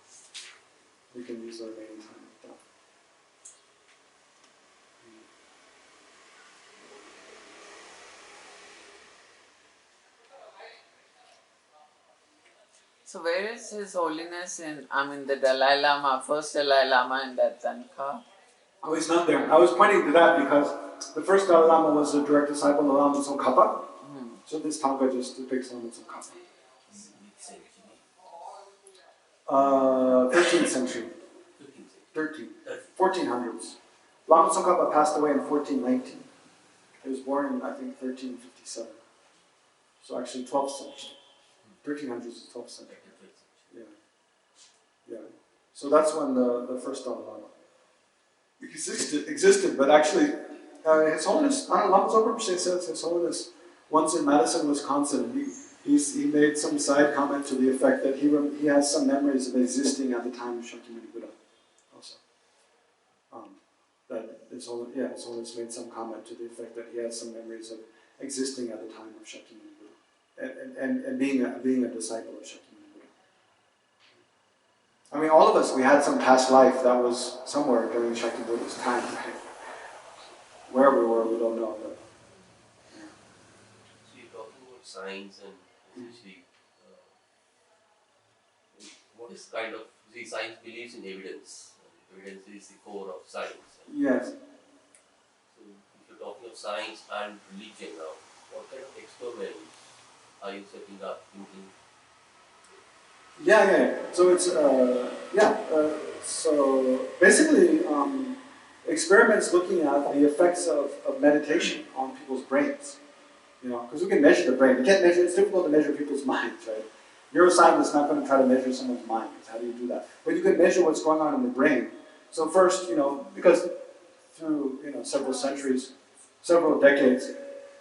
we can use the remaining time. So where is His Holiness the Dalai Lama, first Dalai Lama in that Tanka? Oh, he's not there. I was pointing to that because the first Dalai Lama was a direct disciple of Lama Tsongkhapa. So this Tanka just depicts Lama Tsongkhapa. 13th century. 1400s. Lama Tsongkhapa passed away in 1419. He was born in, I think, 1357. So actually 12th century. 1300s is 12th century. Yeah. So that's when the first Dalai Lama existed, but actually, His Holiness, Lama Tsongkhapa says His Holiness, once in Madison, Wisconsin, he made some side comment to the effect that he has some memories of existing at the time of Shakyamuni Buddha, also. That His Holiness made some comment to the effect that he had some memories of existing at the time of Shakyamuni Buddha, and being a disciple of Shakyamuni. I mean, all of us, we had some past life that was somewhere during Shakyamuni Buddha's time, right? Where we were, we don't know. But, yeah. So you're talking about science and essentially, what is kind of, science believes in evidence. Evidence is the core of science. Yes. So if you're talking of science and religion now, what kind of experiments are you setting up, thinking? Yeah. So it's so basically experiments looking at the effects of meditation on people's brains. Because we can measure the brain. We can't measure. It's difficult to measure people's minds, right? Neuroscientists is not going to try to measure someone's mind, because how do you do that? But you can measure what's going on in the brain. So first, because through several centuries, several decades,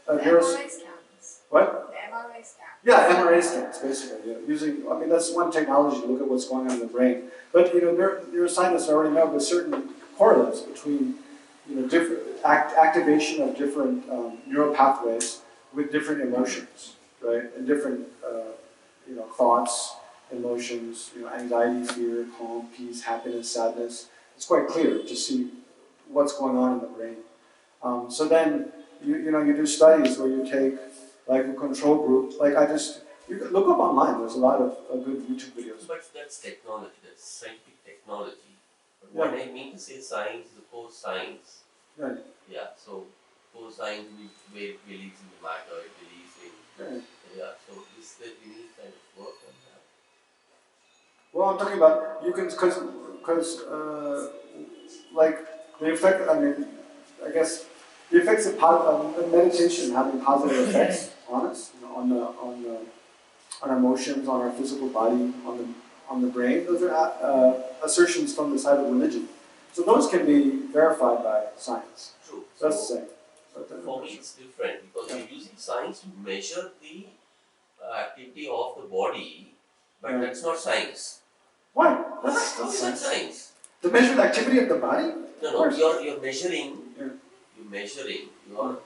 MRI scans. What? The MRI scans. Yeah, MRI scans, basically. Yeah. That's one technology to look at what's going on in the brain. But neuroscientists already know there's certain correlates between different activation of different neural pathways with different emotions, right? And different thoughts, emotions, anxiety, fear, calm, peace, happiness, sadness. It's quite clear to see what's going on in the brain. So then you do studies where you take like a control group, you can look up online, there's a lot of good YouTube videos. But that's technology, that's scientific technology. But what I mean to say, science is of course science. Right. Yeah, so core science where it believes in the matter, it believes in, Right. so is there any kind of work on that? Well, I'm talking about, you can, because like the effect, I guess, the effects of meditation having positive effects on us, on our emotions, on our physical body, on the brain. Those are assertions from the side of religion. So those can be verified by science. True. So that's the same. For me, it's different because you're using science to measure the activity of the body, but that's not science. Why? How is that science? To measure the activity of the body? No, you're measuring. You're measuring. You're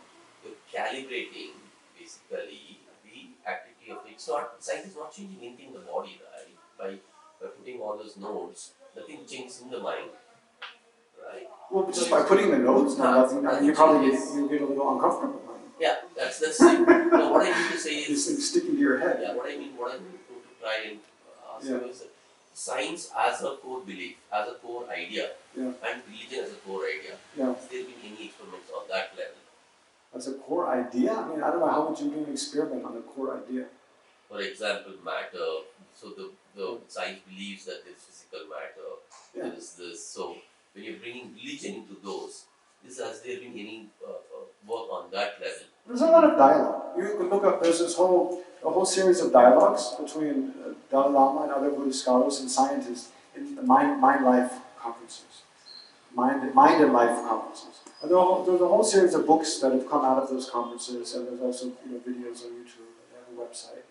calibrating basically the activity of it. Science is not changing anything in the body, right? By putting all those nodes, nothing changes in the mind, right? Well, just by putting the nodes, you probably get a little uncomfortable. Yeah, that's it. No, what I mean to say is these things sticking to your head. Yeah, what I mean to try and ask you is that science as a core belief, as a core idea, Yeah. and religion as a core idea. Yeah. Has there been any experiments on that level? As a core idea? I mean, I don't know how would you do an experiment on a core idea. For example, matter. So the science believes that there's physical matter. Yeah. There is this. So when you're bringing religion into those, has there been any work on that level? There's a lot of dialogue. You can look up. There's a whole series of dialogues between Dalai Lama and other Buddhist scholars and scientists in the mind-life conferences, mind and life conferences. And there's a whole series of books that have come out of those conferences, and there's also videos on YouTube and they have a website.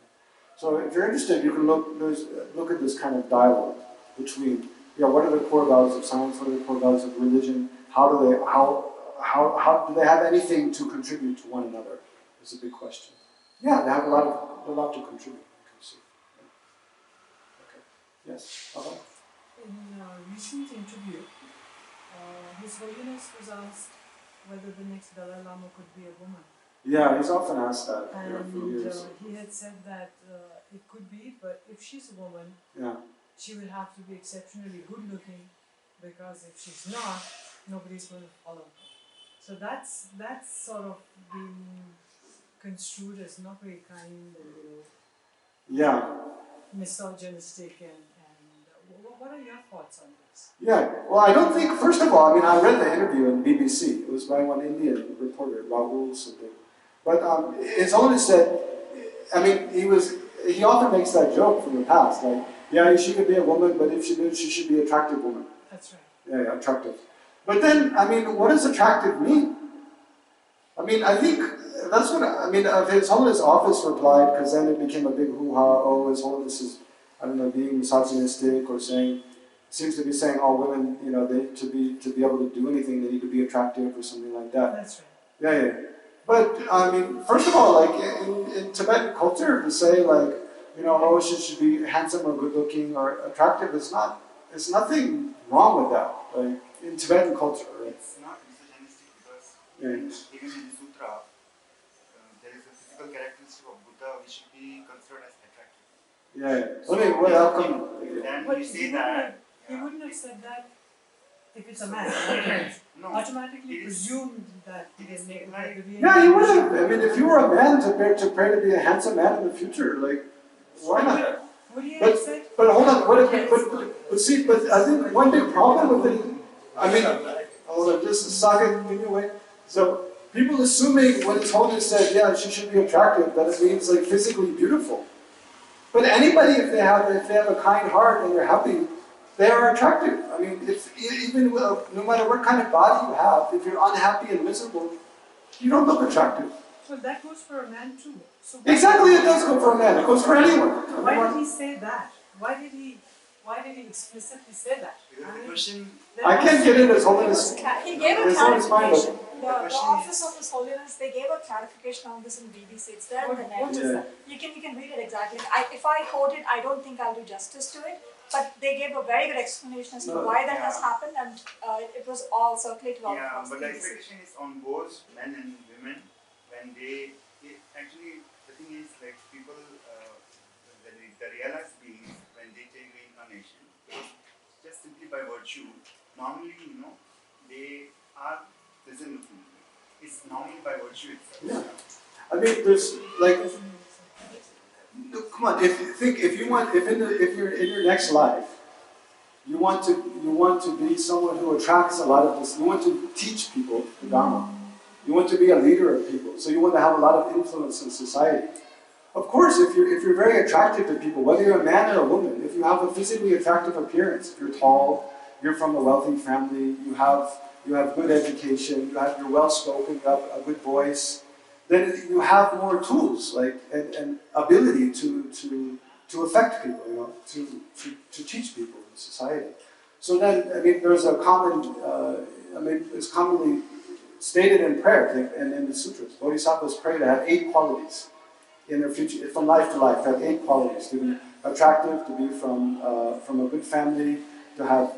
So if you're interested, you can look at this kind of dialogue between what are the core values of science, what are the core values of religion, how do they have anything to contribute to one another? Is a big question. Yeah, they have a lot to contribute. You can see. Yeah. Okay. Yes. In a recent interview, His Holiness was asked whether the next Dalai Lama could be a woman. Yeah, he's often asked that for And years. he had said that it could be, but if she's a woman, Yeah. she will have to be exceptionally good looking, because if she's not, nobody's going to follow her. So that's sort of been construed as not very kind and Yeah. misogynistic and what are your thoughts on this? Yeah, well, I don't think, first of all, I mean, I read the interview in BBC. It was by one Indian reporter, Rahul something. But His Holiness said, I mean, he often makes that joke from the past, like, yeah, she could be a woman, but if she did, she should be an attractive woman. That's right. Yeah, attractive. But then, I mean, what does attractive mean? I mean, I think that's what, His Holiness office replied, because then it became a big hoo-ha, His Holiness is, I don't know, being misogynistic or seems to be saying all women, they to be able to do anything, they need to be attractive or something like that. That's right. Yeah. But I mean, first of all, like in Tibetan culture, to say like, she should be handsome or good looking or attractive, there's nothing wrong with that. Like in Tibetan culture, right? It's not misogynistic because Yeah. even in the sutra, there is a physical characteristic of Buddha which should be considered as attractive. Yeah. Okay, well, how come? Then But we say that. he wouldn't have said that if it's a man. Right? No, automatically it is- presumed that it is the like- Yeah, you would have. I mean, if you were a man to pray to be a handsome man in the future, like, why not? Would he But have said? but hold on. But I think one big problem with it. I mean, hold on. Just a second. Give me away. So people assuming when His Holiness said, yeah, she should be attractive, that it means like physically beautiful. But anybody, if they have a kind heart and they're happy, they are attractive. I mean, no matter what kind of body you have, if you're unhappy and miserable, you don't look attractive. Well, that goes for a man too. So Exactly, it does go for a man. It goes for anyone. why did he say that? Why did he explicitly say that? Because the question, I can't get in His Holiness. He gave a His Holiness mind, clarification. The question Office is- of His Holiness, they gave a clarification on this in BBC. It's there in the net. What is that? You can read it exactly. If I quote it, I don't think I'll do justice to it. But they gave a very good explanation as to why that has happened, and it was all circulated all yeah, across but the the BBC. expectation is on both men and women when actually the thing is like people, the realized beings when they take reincarnation, just simply by virtue, normally they are pleasant looking. It's normally by virtue itself. Yeah. I mean, there's like, come on. If you're in your next life, you want to be someone who attracts a lot of this. You want to teach people the Dharma. You want to be a leader of people. So you want to have a lot of influence in society. Of course, if you're very attractive to people, whether you're a man or a woman, if you have a physically attractive appearance, if you're tall, you're from a wealthy family, you have good education, you're well spoken, you have a good voice, then you have more tools and ability to affect people, to teach people in society. So then, I mean, there's a common, it's commonly stated in prayer and in the sutras. Bodhisattvas pray to have 8 qualities in their future, from life to life, to have 8 qualities: to be attractive, to be from a good family, to have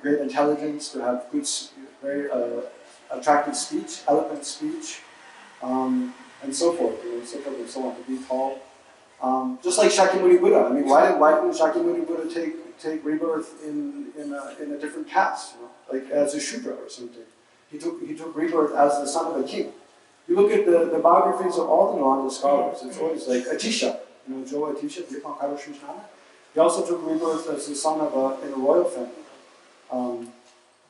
great intelligence, to have good, very attractive speech, eloquent speech, and so forth, so forth and so on. To be tall. Just like Shakyamuni Buddha. I mean, why didn't Shakyamuni Buddha take rebirth in a different caste, like as a Shudra or something? He took rebirth as the son of a king. You look at the biographies of all the Nalanda scholars, it's always like Atisha, Joe Atisha, he also took rebirth as the son of in a royal family.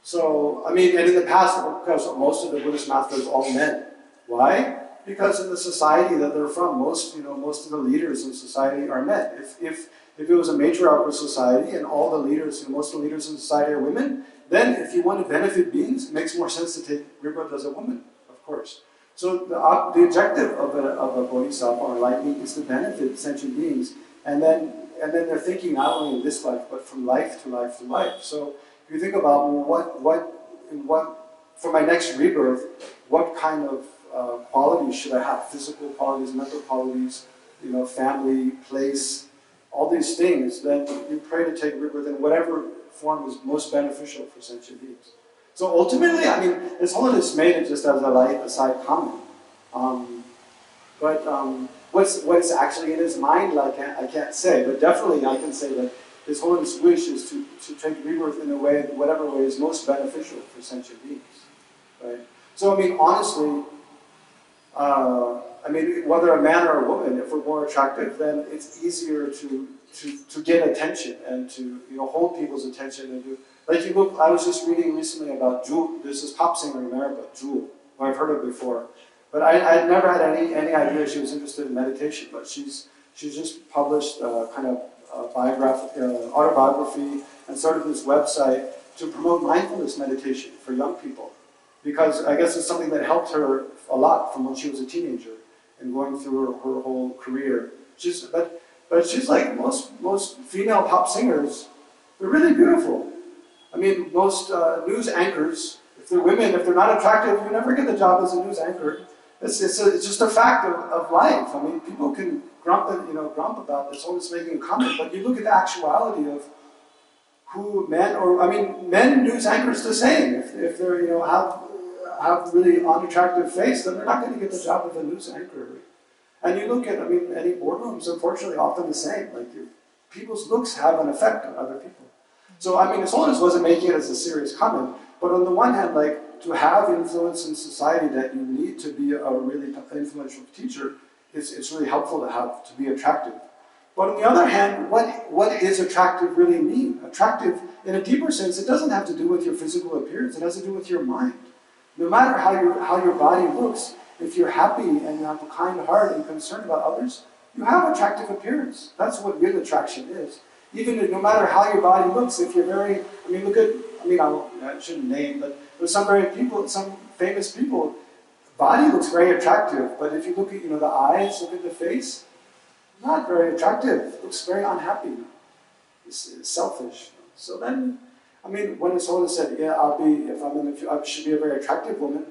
So, I mean, and in the past, because most of the Buddhist masters are all men. Why? Because in the society that they're from, most of the leaders in society are men. If it was a matriarchal society and all the leaders, most of the leaders in society are women, then if you want to benefit beings, it makes more sense to take rebirth as a woman, of course. So the objective of a bodhisattva or enlightenment is to benefit sentient beings, and then they're thinking not only in this life, but from life to life to life. So if you think about for my next rebirth, what kind of qualities should I have? Physical qualities, mental qualities, family, place, all these things. Then you pray to take rebirth in whatever form is most beneficial for sentient beings. So ultimately, I mean, His Holiness made it just as a light aside comment. But what's actually in his mind, I can't say. But definitely, I can say that His Holiness' wish is to take rebirth in a way, whatever way is most beneficial for sentient beings. Right? So, I mean, honestly, whether a man or a woman, if we're more attractive, then it's easier to get attention and to hold people's attention and do. Like I was just reading recently about Jewel. There's this pop singer in America, Jewel, who I've heard of before, but I had never had any idea she was interested in meditation. But she's just published kind of autobiography and started this website to promote mindfulness meditation for young people, because I guess it's something that helped her a lot from when she was a teenager and going through her whole career. But she's like most female pop singers. They're really beautiful. I mean, most news anchors, if they're women, if they're not attractive, you never get the job as a news anchor. It's just a fact of life. I mean, people can grump about this, always making a comment, but you look at the actuality of who men news anchors the same. If they're have really unattractive face, then they're not going to get the job of a news anchor. And you look at, any boardrooms, unfortunately, often the same. Like people's looks have an effect on other people. So, His Holiness wasn't making it as a serious comment, but on the one hand, to have influence in society that you need to be a really influential teacher, it's really helpful to be attractive. But on the other hand, what is attractive really mean? Attractive, in a deeper sense, it doesn't have to do with your physical appearance, it has to do with your mind. No matter how your body looks, if you're happy and you have a kind heart and concerned about others, you have attractive appearance. That's what real attraction is. Even no matter how your body looks, if you're very, look at, I shouldn't name, but there's some famous people, body looks very attractive, but if you look at, the eyes, look at the face, not very attractive, looks very unhappy. It's selfish. So then, when His Holiness said, yeah, I should be a very attractive woman,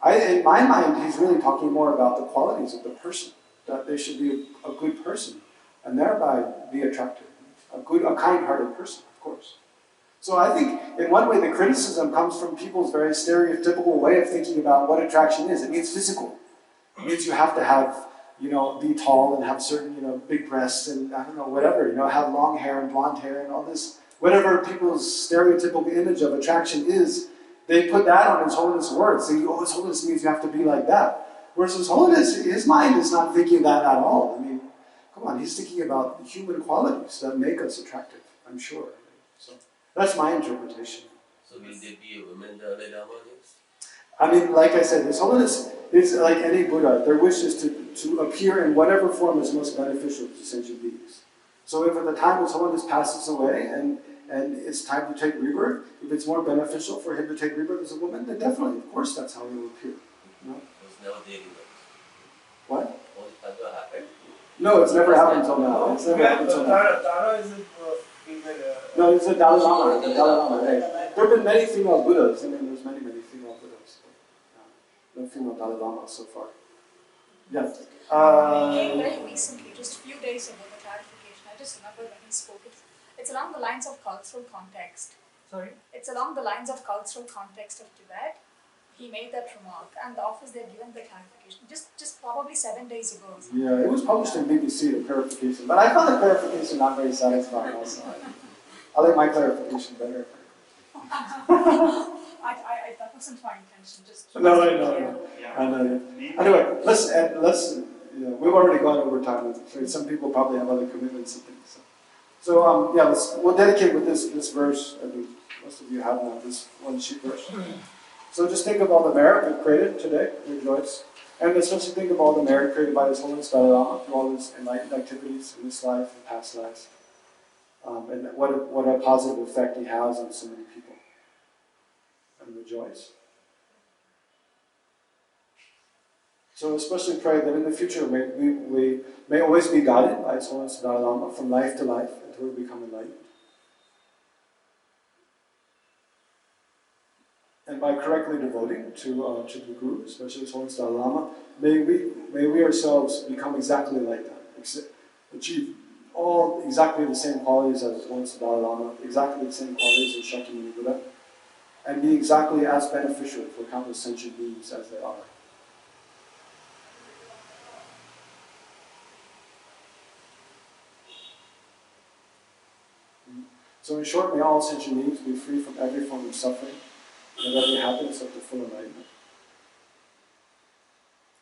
in my mind, he's really talking more about the qualities of the person, that they should be a good person, and thereby be attractive. A kind-hearted person, of course. So I think, in one way, the criticism comes from people's very stereotypical way of thinking about what attraction is. It means physical. It means you have to have, be tall and have certain, big breasts and, whatever, have long hair and blonde hair and all this. Whatever people's stereotypical image of attraction is, they put that on His Holiness' words, saying, His Holiness means you have to be like that. Whereas His Holiness, his mind is not thinking that at all. Come on, he's thinking about human qualities that make us attractive, I'm sure. So that's my interpretation. So will there be a women Dalai Lama next? Like I said, His Holiness is like any Buddha. Their wish is to appear in whatever form is most beneficial to sentient beings. So if at the time His Holiness passes away and it's time to take rebirth, if it's more beneficial for him to take rebirth as a woman, then definitely, of course, that's how he will appear. It was never there in that. What? Only Tattva happened. No, it's never happened until now. It's never happened until now. Tara is No, it's a Dalai Lama. Right? There have been many female Buddhas. There's many female Buddhas. But, no female Dalai Lama so far. Yeah. He came very recently, just a few days ago, the clarification. I just remember when he spoke it. It's along the lines of cultural context. Sorry? It's along the lines of cultural context of Tibet. he made that remark, and the office they had given the clarification just probably 7 days ago. Or something. Yeah, it was published in BBC, the clarification, but I found the clarification not very satisfying also. I like my clarification better. That wasn't my intention. Just No, I know. Yeah. I know. Anyway, let's. We've already gone over time. So some people probably have other commitments and things. So yeah, we'll dedicate with this verse. I think most of you have now this one sheet verse. So just think of all the merit we've created today, rejoice, and especially think of all the merit created by His Holiness Dalai Lama through all his enlightened activities in this life and past lives, and what a positive effect he has on so many people. And rejoice. So especially pray that in the future we may always be guided by His Holiness Dalai Lama from life to life until we become enlightened. And by correctly devoting to the Guru, especially His Holiness Dalai Lama, may we ourselves become exactly like that, achieve all exactly the same qualities as His Holiness Dalai Lama, exactly the same qualities as Shakyamuni Buddha, and be exactly as beneficial for countless sentient beings as they are. So in short, may all sentient beings be free from every form of suffering and every happiness up to full enlightenment.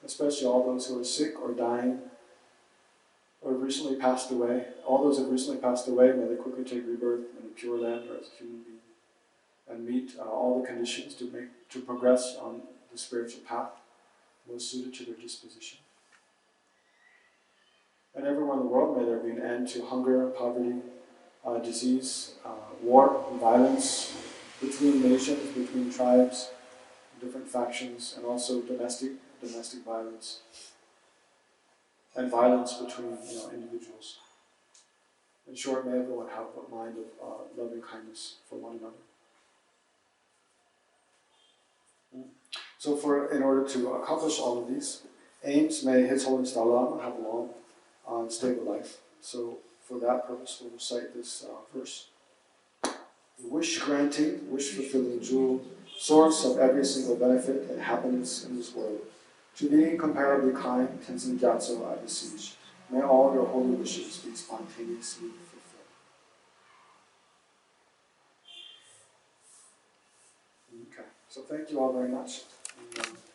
Especially all those who are sick or dying or have recently passed away. All those who have recently passed away, may they quickly take rebirth in a pure land or as a human being and meet all the conditions to progress on the spiritual path most suited to their disposition. And everywhere in the world, may there be an end to hunger, poverty, disease, war, and violence between nations, between tribes, different factions, and also domestic violence, and violence between individuals. In short, may everyone have a mind of loving kindness for one another. So in order to accomplish all of these aims, may His Holiness Dalai Lama have a long and stable life. So for that purpose, we'll recite this verse. The wish-granting, wish-fulfilling jewel, source of every single benefit and happiness in this world. To the incomparably kind Tenzin Legtsok I beseech, may all your holy wishes be spontaneously fulfilled. Okay, so thank you all very much.